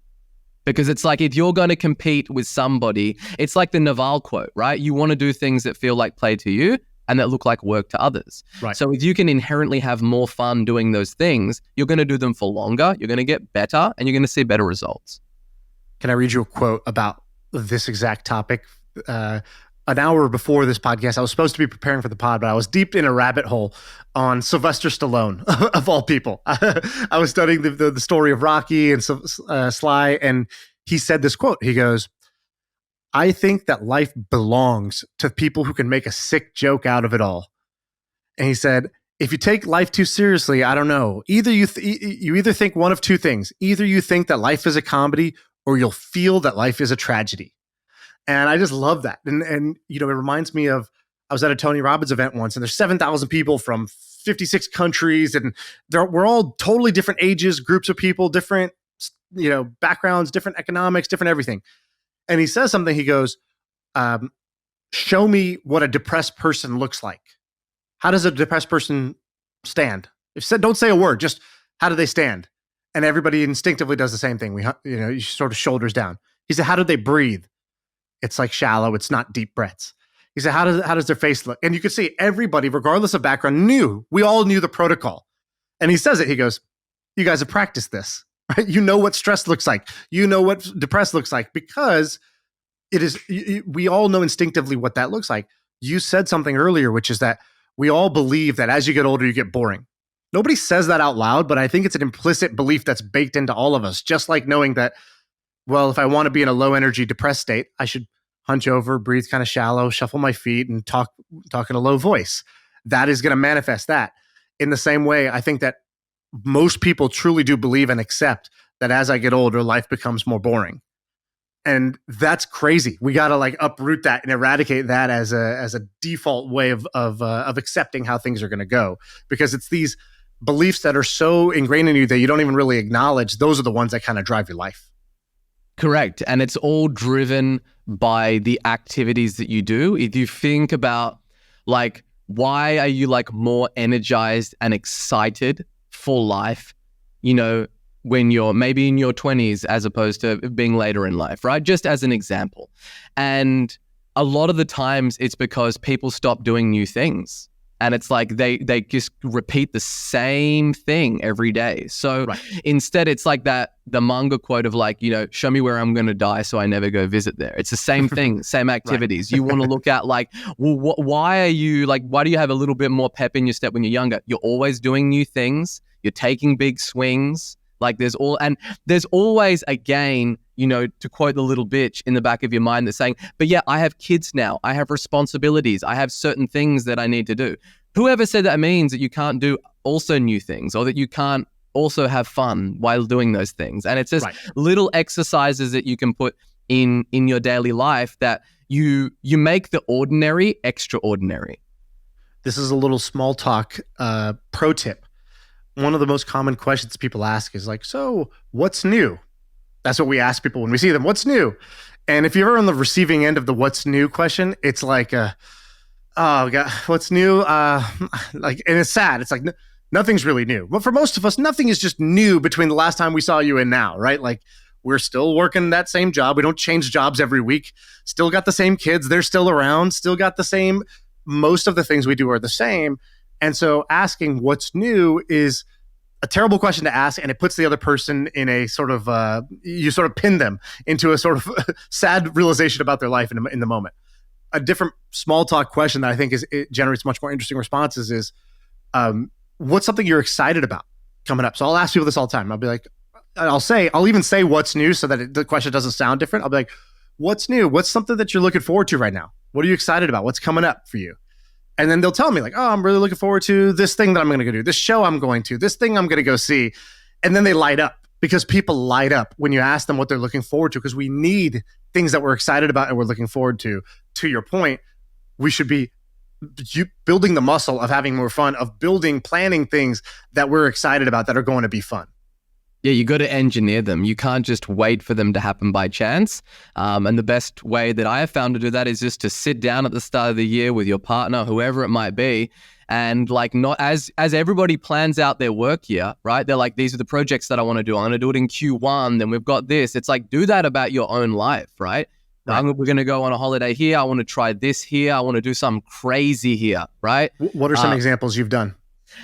Because it's like, if you're going to compete with somebody, it's like the Naval quote, right? You want to do things that feel like play to you and that look like work to others. Right. So if you can inherently have more fun doing those things, you're going to do them for longer, you're going to get better, and you're going to see better results. Can I read you a quote about this exact topic? An hour before this podcast, I was supposed to be preparing for the pod, but I was deep in a rabbit hole on Sylvester Stallone, of all people. I was studying the story of Rocky and Sly, and he said this quote. He goes, "I think that life belongs to people who can make a sick joke out of it all." And he said, if you take life too seriously, I don't know. Either you either think one of two things. Either you think that life is a comedy, or you'll feel that life is a tragedy. And I just love that. And it reminds me of, I was at a Tony Robbins event once, and there's 7,000 people from 56 countries, and we're all totally different ages, groups of people, different, backgrounds, different economics, different everything. And he says something, he goes, show me what a depressed person looks like. How does a depressed person stand? Don't say a word, just how do they stand? And everybody instinctively does the same thing. You sort of shoulders down. He said, how do they breathe? It's like shallow. It's not deep breaths. He said, how does their face look? And you could see everybody, regardless of background, we all knew the protocol. And he says it, he goes, you guys have practiced this, right? You know what stress looks like. You know what depressed looks like, because we all know instinctively what that looks like. You said something earlier, which is that we all believe that as you get older, you get boring. Nobody says that out loud, but I think it's an implicit belief that's baked into all of us, just like knowing that, well, if I want to be in a low energy depressed state, I should hunch over, breathe kind of shallow, shuffle my feet, and talk in a low voice. That is going to manifest that. In the same way, I think that most people truly do believe and accept that as I get older, life becomes more boring. And that's crazy. We got to like uproot that and eradicate that as a default way of accepting how things are going to go, because it's these beliefs that are so ingrained in you that you don't even really acknowledge. Those are the ones that kind of drive your life. Correct. And it's all driven by the activities that you do. If you think about like, why are you like more energized and excited for life, when you're maybe in your 20s as opposed to being later in life, right? Just as an example. And a lot of the times it's because people stop doing new things. And it's like they just repeat the same thing every day. So Instead, it's like the manga quote of like, show me where I'm going to die so I never go visit there. It's the same thing, same activities. You want to look at like, well, why do you have a little bit more pep in your step when you're younger? You're always doing new things. You're taking big swings. Like there's always a gain, to quote the little bitch in the back of your mind that's saying, but yeah, I have kids now. I have responsibilities. I have certain things that I need to do. Whoever said that means that you can't do also new things, or that you can't also have fun while doing those things. And it's just little exercises that you can put in your daily life that you make the ordinary extraordinary. This is a little small talk pro tip. One of the most common questions people ask is like, so what's new? That's what we ask people when we see them. What's new? And if you're on the receiving end of the what's new question, it's like, oh God, what's new? And it's sad. It's like nothing's really new. But for most of us, nothing is just new between the last time we saw you and now, right? Like we're still working that same job. We don't change jobs every week. Still got the same kids. They're still around. Still got the same. Most of the things we do are the same. And so asking what's new is a terrible question to ask, and it puts the other person in a sort of, you sort of pin them into a sort of sad realization about their life in the moment. A different small talk question that I think it generates much more interesting responses is, what's something you're excited about coming up? So I'll ask people this all the time. I'll be like, I'll even say what's new so that the question doesn't sound different. I'll be like, what's new? What's something that you're looking forward to right now? What are you excited about? What's coming up for you? And then they'll tell me like, oh, I'm really looking forward to this thing that I'm going to go do, this show I'm going to, this thing I'm going to go see. And then they light up because people light up when you ask them what they're looking forward to, because we need things that we're excited about and we're looking forward to. To your point, we should be building the muscle of having more fun, of planning things that we're excited about that are going to be fun. Yeah, you got to engineer them. You can't just wait for them to happen by chance. And the best way that I have found to do that is just to sit down at the start of the year with your partner, whoever it might be, and like not as everybody plans out their work year, right? They're like, these are the projects that I want to do. I'm going to do it in Q1. Then we've got this. It's like, do that about your own life, right? We're going to go on a holiday here. I want to try this here. I want to do something crazy here, right? What are some examples you've done?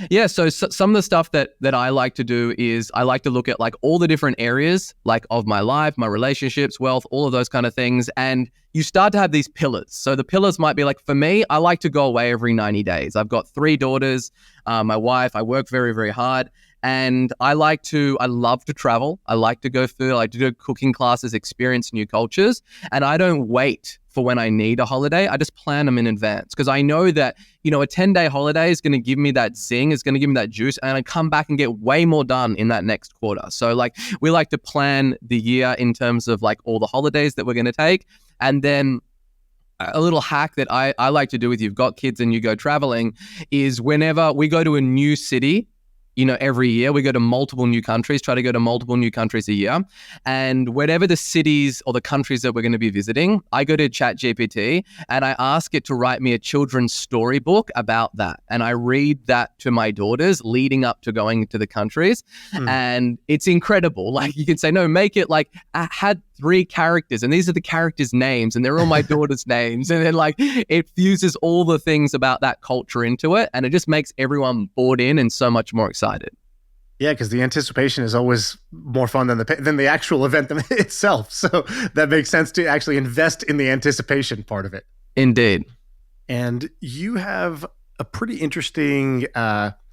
Yeah, so some of the stuff that I like to do is I like to look at like all the different areas like of my life, my relationships, wealth, all of those kind of things. And you start to have these pillars. So the pillars might be like, for me, I like to go away every 90 days. I've got 3 daughters, my wife, I work very, very hard. And I love to travel. I like to go food. I like to do cooking classes, experience new cultures. And I don't wait for when I need a holiday. I just plan them in advance because I know that, a 10-day holiday is going to give me that zing, is going to give me that juice, and I come back and get way more done in that next quarter. So like we like to plan the year in terms of like all the holidays that we're going to take. And then a little hack that I like to do with you've got kids and you go traveling is whenever we go to a new city, every year we go to multiple new countries, try to go to multiple new countries a year. And whatever the cities or the countries that we're going to be visiting, I go to ChatGPT and I ask it to write me a children's storybook about that. And I read that to my daughters leading up to going to the countries. And it's incredible. Like you can say, no, make it like I had 3 characters and these are the characters' names and they're all my daughters' names. And then like it fuses all the things about that culture into it. And it just makes everyone bought in and so much more excited. Yeah, because the anticipation is always more fun than the actual event itself. So that makes sense to actually invest in the anticipation part of it. Indeed. And you have a pretty interesting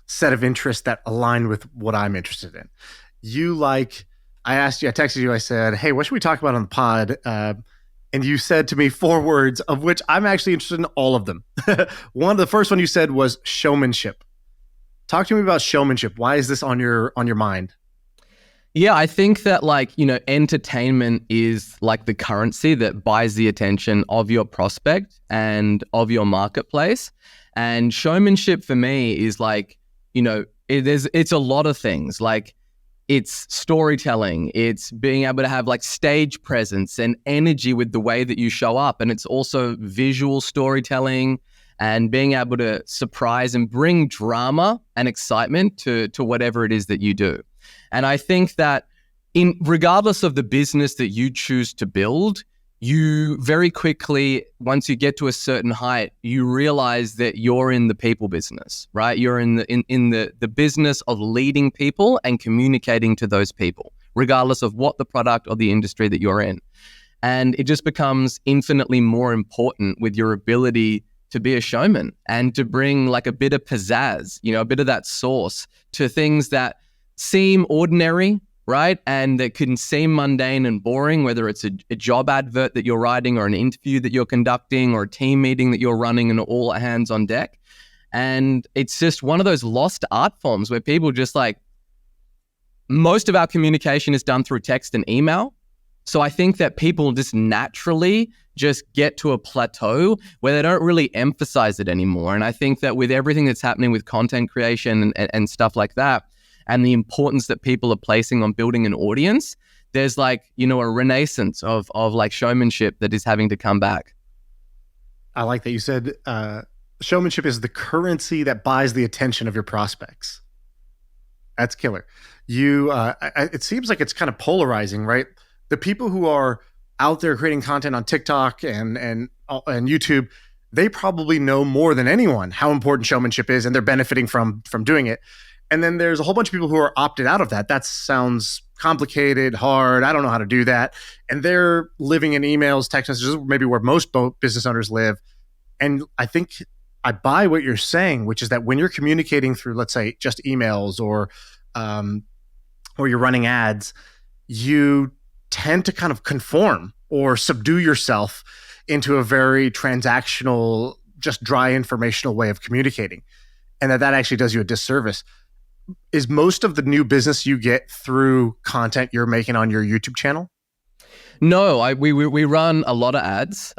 set of interests that align with what I'm interested in. I texted you, I said, hey, what should we talk about on the pod? And you said to me 4 words, of which I'm actually interested in all of them. The first one you said was showmanship. Talk to me about showmanship. Why is this on your mind? Yeah, I think that entertainment is like the currency that buys the attention of your prospect and of your marketplace. And showmanship for me is like, it's a lot of things. Like it's storytelling, it's being able to have like stage presence and energy with the way that you show up. And it's also visual storytelling and being able to surprise and bring drama and excitement to whatever it is that you do. And I think that regardless of the business that you choose to build, you very quickly, once you get to a certain height, you realize that you're in the people business, right? You're in the business of leading people and communicating to those people, regardless of what the product or the industry that you're in. And it just becomes infinitely more important with your ability to be a showman and to bring like a bit of pizzazz, a bit of that sauce to things that seem ordinary, right? And that can seem mundane and boring, whether it's a job advert that you're writing or an interview that you're conducting or a team meeting that you're running and all hands on deck. And it's just one of those lost art forms where people just like, most of our communication is done through text and email. So I think that people just naturally just get to a plateau where they don't really emphasize it anymore. And I think that with everything that's happening with content creation and stuff like that, and the importance that people are placing on building an audience, there's like, you know, a renaissance of like showmanship that is having to come back. I like that you said showmanship is the currency that buys the attention of your prospects. That's killer. It seems like it's kind of polarizing, right? The people who are out there creating content on TikTok and YouTube, they probably know more than anyone how important showmanship is, and they're benefiting from doing it. And then there's a whole bunch of people who are opted out of that. That sounds complicated, hard. I don't know how to do that. And they're living in emails, text messages, maybe where most business owners live. And I think I buy what you're saying, which is that when you're communicating through, let's say, just emails or you're running ads, you tend to kind of conform or subdue yourself into a very transactional, just dry informational way of communicating. And that actually does you a disservice. Is most of the new business you get through content you're making on your YouTube channel? No, we run a lot of ads,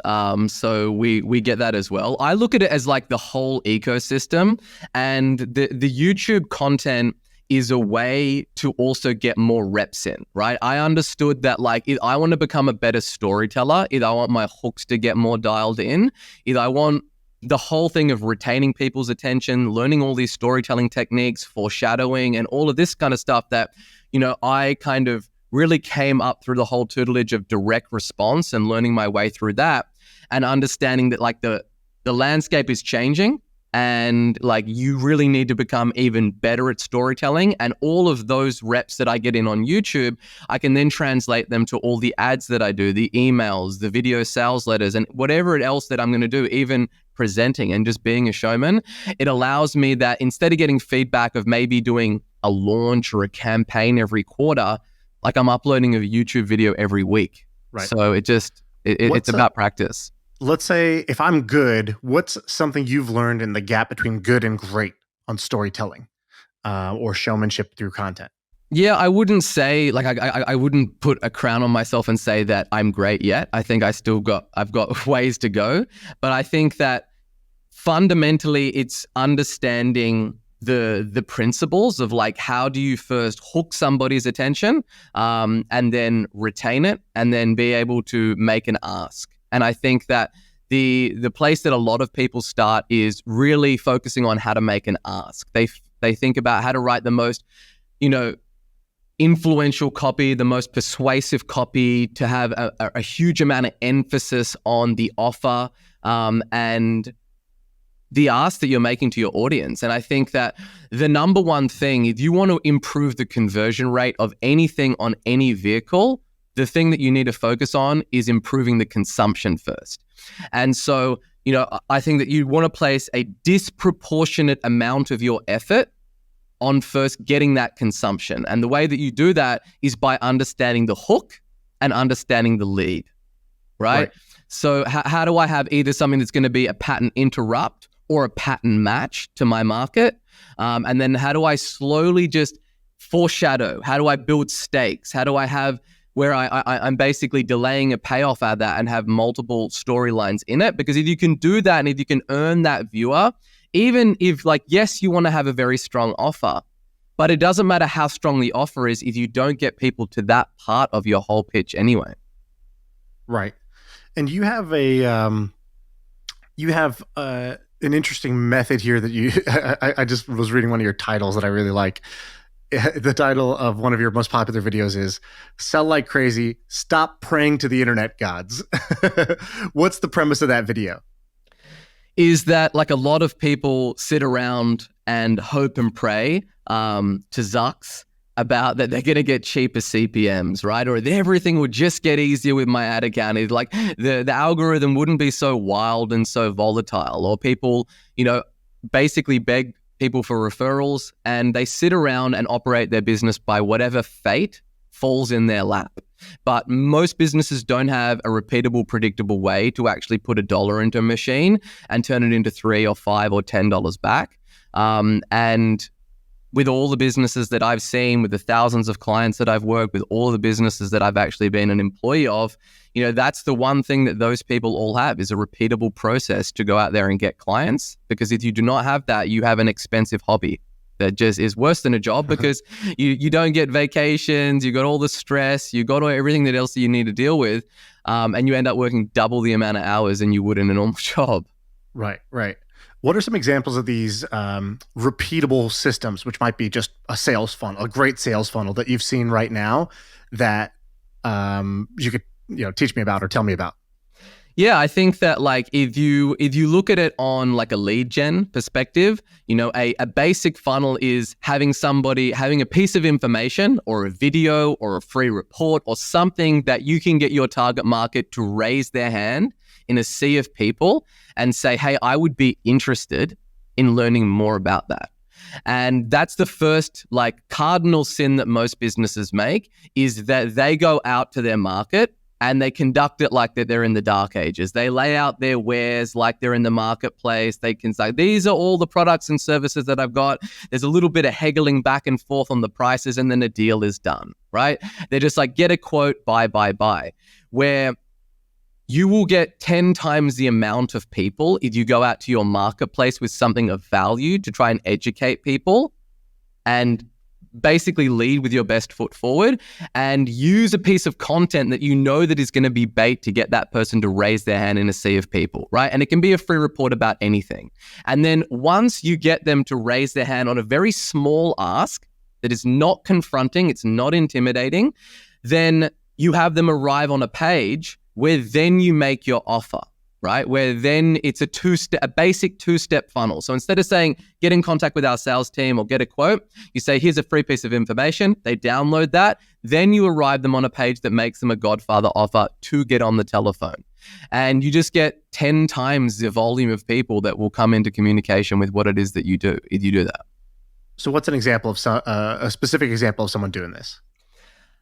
so we get that as well. I look at it as like the whole ecosystem, and the YouTube content is a way to also get more reps in, right? I understood that like if I want to become a better storyteller, either I want my hooks to get more dialed in, either I want the whole thing of retaining people's attention, learning all these storytelling techniques, foreshadowing, and all of this kind of stuff that, you know, I kind of really came up through the whole tutelage of direct response and learning my way through that and understanding that like the landscape is changing and like you really need to become even better at storytelling. And all of those reps that I get in on YouTube, I can then translate them to all the ads that I do, the emails, the video sales letters, and whatever else that I'm going to do, even presenting and just being a showman. It allows me that instead of getting feedback of maybe doing a launch or a campaign every quarter, like I'm uploading a YouTube video every week. Right. So it's about practice. Let's say if I'm good, what's something you've learned in the gap between good and great on storytelling or showmanship through content? Yeah, I wouldn't say like I wouldn't put a crown on myself and say that I'm great yet. I think I've got ways to go, but I think that fundamentally it's understanding the principles of like how do you first hook somebody's attention and then retain it and then be able to make an ask. And I think that the place that a lot of people start is really focusing on how to make an ask. They think about how to write the most, you know, influential copy, the most persuasive copy, to have a huge amount of emphasis on the offer and the ask that you're making to your audience. And I think that the number one thing, if you want to improve the conversion rate of anything on any vehicle, the thing that you need to focus on is improving the consumption first. And so, you know, I think that you want to place a disproportionate amount of your effort on first getting that consumption. And the way that you do that is by understanding the hook and understanding the lead, right? So how do I have either something that's going to be a pattern interrupt or a pattern match to my market? And then how do I slowly just foreshadow? How do I build stakes? How do I have where I'm basically delaying a payoff at that and have multiple storylines in it? Because if you can do that and if you can earn that viewer, even if like, yes, you want to have a very strong offer, but it doesn't matter how strong the offer is if you don't get people to that part of your whole pitch anyway. Right. And you have an interesting method here that I just was reading one of your titles that I really like. The title of one of your most popular videos is "Sell Like Crazy, Stop Praying to the Internet Gods." What's the premise of that video? Is that like a lot of people sit around and hope and pray to Zucks about that they're going to get cheaper CPMs, right? Or everything would just get easier with my ad account. It's like the algorithm wouldn't be so wild and so volatile. Or people, you know, basically beg people for referrals and they sit around and operate their business by whatever fate falls in their lap. But most businesses don't have a repeatable, predictable way to actually put $1 into a machine and turn it into $3 or $5 or $10 back. And with all the businesses that I've seen, with the thousands of clients that I've worked with, all the businesses that I've actually been an employee of, you know, that's the one thing that those people all have is a repeatable process to go out there and get clients. Because if you do not have that, you have an expensive hobby. that just is worse than a job because you don't get vacations, you got all the stress, you got everything that else that you need to deal with, and you end up working double the amount of hours than you would in a normal job. Right. What are some examples of these repeatable systems, which might be just a sales funnel, a great sales funnel that you've seen right now that you could teach me about or tell me about? Yeah, I think that like if you look at it on like a lead gen perspective, a basic funnel is having a piece of information or a video or a free report or something that you can get your target market to raise their hand in a sea of people and say, hey, I would be interested in learning more about that. And that's the first like cardinal sin that most businesses make, is that they go out to their market and they conduct it like that they're in the dark ages. They lay out their wares like they're in the marketplace. They can say, these are all the products and services that I've got. There's a little bit of haggling back and forth on the prices, and then a deal is done, right? They're just like, get a quote, buy. Where you will get 10 times the amount of people if you go out to your marketplace with something of value to try and educate people and basically lead with your best foot forward and use a piece of content that you know that is going to be bait to get that person to raise their hand in a sea of people, right? And it can be a free report about anything. And then once you get them to raise their hand on a very small ask that is not confronting, it's not intimidating, then you have them arrive on a page where then you make your offer, right? Where then it's a basic two-step funnel. So instead of saying, get in contact with our sales team or get a quote, you say, here's a free piece of information. They download that. Then you arrive them on a page that makes them a Godfather offer to get on the telephone. And you just get 10 times the volume of people that will come into communication with what it is that you do if you do that. So what's an example of a specific example of someone doing this?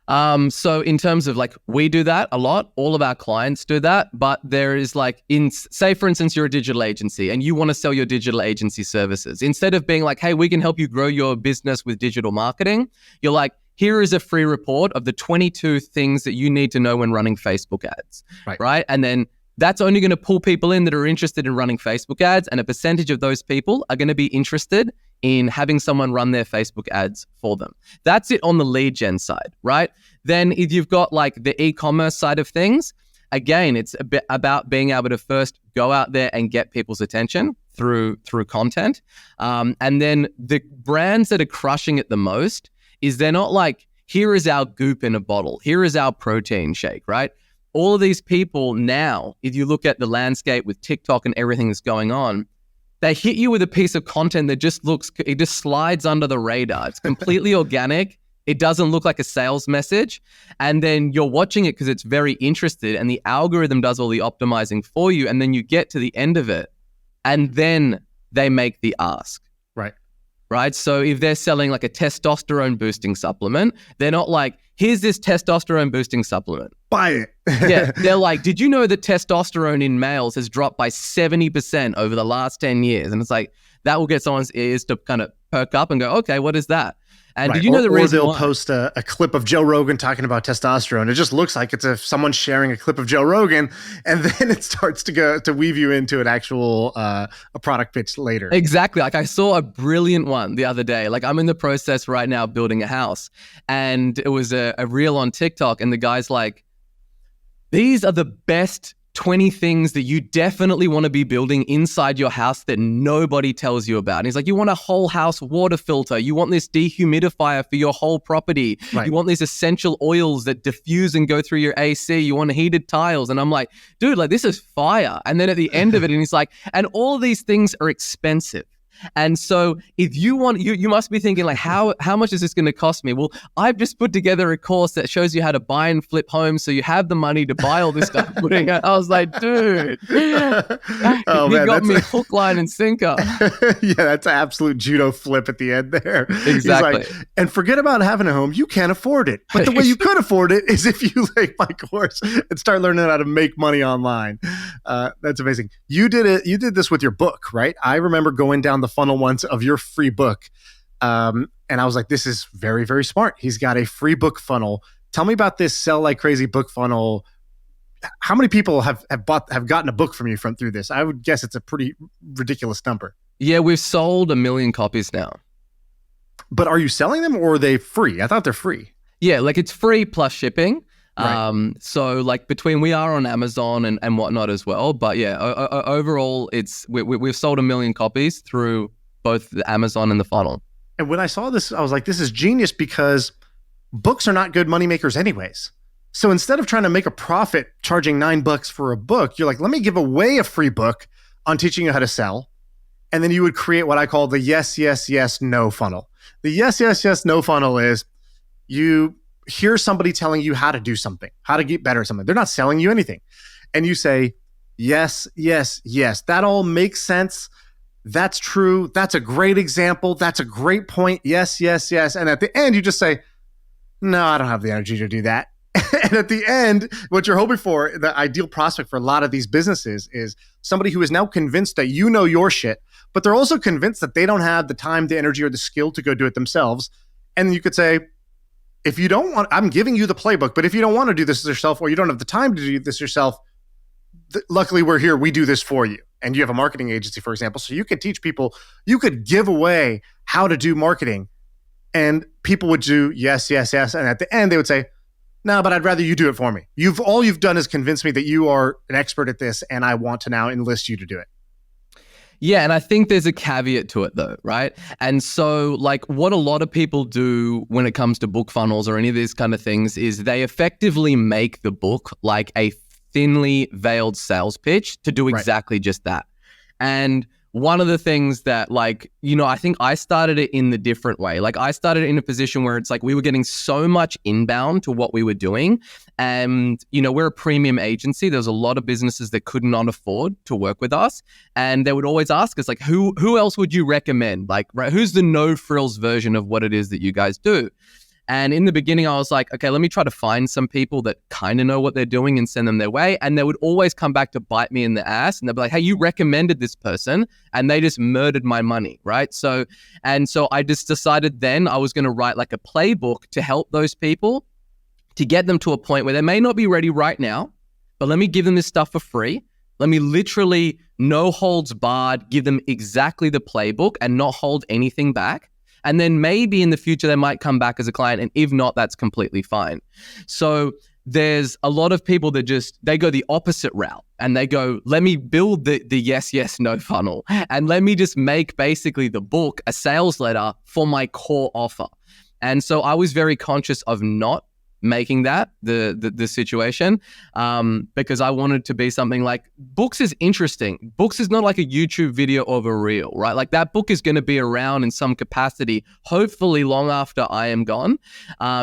So in terms of like, we do that a lot, all of our clients do that, but there is like say for instance, you're a digital agency and you want to sell your digital agency services. Instead of being like, hey, we can help you grow your business with digital marketing, you're like, here is a free report of the 22 things that you need to know when running Facebook ads, right? And then that's only going to pull people in that are interested in running Facebook ads, and a percentage of those people are going to be interested in having someone run their Facebook ads for them. That's it on the lead gen side, right? Then if you've got like the e-commerce side of things, again, it's a bit about being able to first go out there and get people's attention through content. And then the brands that are crushing it the most is they're not like, here is our goop in a bottle, here is our protein shake, right? All of these people now, if you look at the landscape with TikTok and everything that's going on, they hit you with a piece of content that it just slides under the radar. It's completely organic. It doesn't look like a sales message. And then you're watching it because it's very interested, and the algorithm does all the optimizing for you. And then you get to the end of it and then they make the ask. Right? So if they're selling like a testosterone boosting supplement, they're not like, here's this testosterone boosting supplement. Buy it. Yeah. They're like, did you know that testosterone in males has dropped by 70% over the last 10 years? And it's like, that will get someone's ears to kind of perk up and go, okay, what is that? And did you know the reason they'll why? post a clip of Joe Rogan talking about testosterone. It just looks like it's someone sharing a clip of Joe Rogan, and then it starts to weave you into an actual a product pitch later. Exactly. Like I saw a brilliant one the other day. Like I'm in the process right now building a house, and it was a reel on TikTok, and the guy's like, these are the best 20 things that you definitely want to be building inside your house that nobody tells you about. And he's like, you want a whole house water filter. You want this dehumidifier for your whole property. Right. You want these essential oils that diffuse and go through your AC. You want heated tiles. And I'm like, dude, like this is fire. And then at the end of it, and he's like, and all of these things are expensive. And so if you want, you must be thinking like, how much is this going to cost me? Well, I've just put together a course that shows you how to buy and flip homes, so you have the money to buy all this stuff. I was like, dude, you got me hook, line, and sinker. Yeah, that's an absolute judo flip at the end there. Exactly. Like, and forget about having a home. You can't afford it. But the way you could afford it is if you take my course and start learning how to make money online. That's amazing. You did it. You did this with your book, right? I remember going down the funnel once of your free book. And I was like, this is very, very smart. He's got a free book funnel. Tell me about this Sell Like Crazy book funnel. How many people have gotten a book from you through this? I would guess it's a pretty ridiculous number. Yeah, we've sold 1 million copies now. But are you selling them or are they free? I thought they're free. Yeah, like it's free plus shipping. Right. So like we are on Amazon and whatnot as well. But yeah, overall, we've sold 1 million copies through both the Amazon and the funnel. And when I saw this, I was like, this is genius because books are not good money makers anyways. So instead of trying to make a profit charging $9 for a book, you're like, let me give away a free book on teaching you how to sell. And then you would create what I call the yes, yes, yes, no funnel. The yes, yes, yes, no funnel is you hear somebody telling you how to do something, how to get better at something. They're not selling you anything. And you say, yes, yes, yes. That all makes sense. That's true. That's a great example. That's a great point. Yes, yes, yes. And at the end, you just say, no, I don't have the energy to do that. And at the end, what you're hoping for, the ideal prospect for a lot of these businesses is somebody who is now convinced that you know your shit, but they're also convinced that they don't have the time, the energy, or the skill to go do it themselves. And you could say, if you don't want, I'm giving you the playbook, but if you don't want to do this yourself or you don't have the time to do this yourself, luckily we're here. We do this for you. And you have a marketing agency, for example, so you could teach people, you could give away how to do marketing and people would do yes, yes, yes. And at the end they would say, no, but I'd rather you do it for me. All you've done is convince me that you are an expert at this and I want to now enlist you to do it. Yeah, and I think there's a caveat to it though, right? And so like what a lot of people do when it comes to book funnels or any of these kind of things is they effectively make the book like a thinly veiled sales pitch to do exactly just that. And one of the things that like, you know, I think I started it in the different way. Like I started in a position where it's like we were getting so much inbound to what we were doing. And, you know, we're a premium agency. There's a lot of businesses that could not afford to work with us. And they would always ask us like, who else would you recommend? Like, right, who's the no frills version of what it is that you guys do? And in the beginning, I was like, okay, let me try to find some people that kind of know what they're doing and send them their way. And they would always come back to bite me in the ass. And they'd be like, hey, you recommended this person and they just murdered my money, right? So I just decided then I was going to write like a playbook to help those people to get them to a point where they may not be ready right now, but let me give them this stuff for free. Let me literally no holds barred, give them exactly the playbook and not hold anything back. And then maybe in the future, they might come back as a client. And if not, that's completely fine. So there's a lot of people that they go the opposite route and they go, let me build the yes, yes, no funnel. And let me just make basically the book a sales letter for my core offer. And so I was very conscious of not making that the situation because I wanted to be something like books is interesting. Books is not like a YouTube video of a reel, right? Like that book is going to be around in some capacity, hopefully long after I am gone.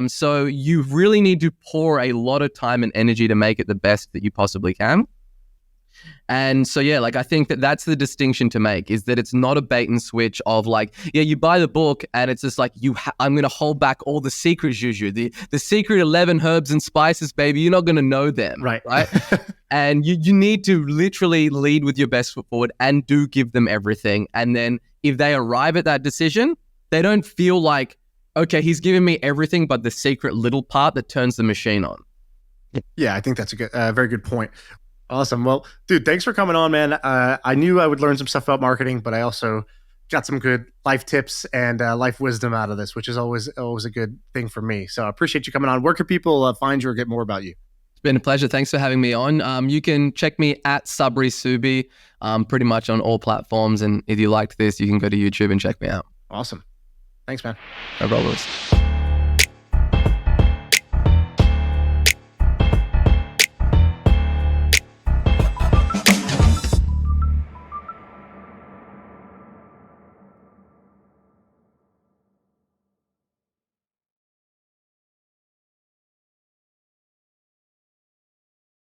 So you really need to pour a lot of time and energy to make it the best that you possibly can. And so, yeah, like I think that's the distinction to make is that it's not a bait and switch of like, yeah, you buy the book and it's just like, I'm going to hold back all the secret juju, the secret 11 herbs and spices, baby. You're not going to know them. Right. And you need to literally lead with your best foot forward and do give them everything. And then if they arrive at that decision, they don't feel like, okay, he's giving me everything, but the secret little part that turns the machine on. Yeah, I think that's a very good point. Awesome. Well, dude, thanks for coming on, man. I knew I would learn some stuff about marketing, but I also got some good life tips and life wisdom out of this, which is always a good thing for me. So I appreciate you coming on. Where can people find you or get more about you? It's been a pleasure. Thanks for having me on. You can check me at Sabri Suby pretty much on all platforms. And if you liked this, you can go to YouTube and check me out. Awesome. Thanks, man. No problems.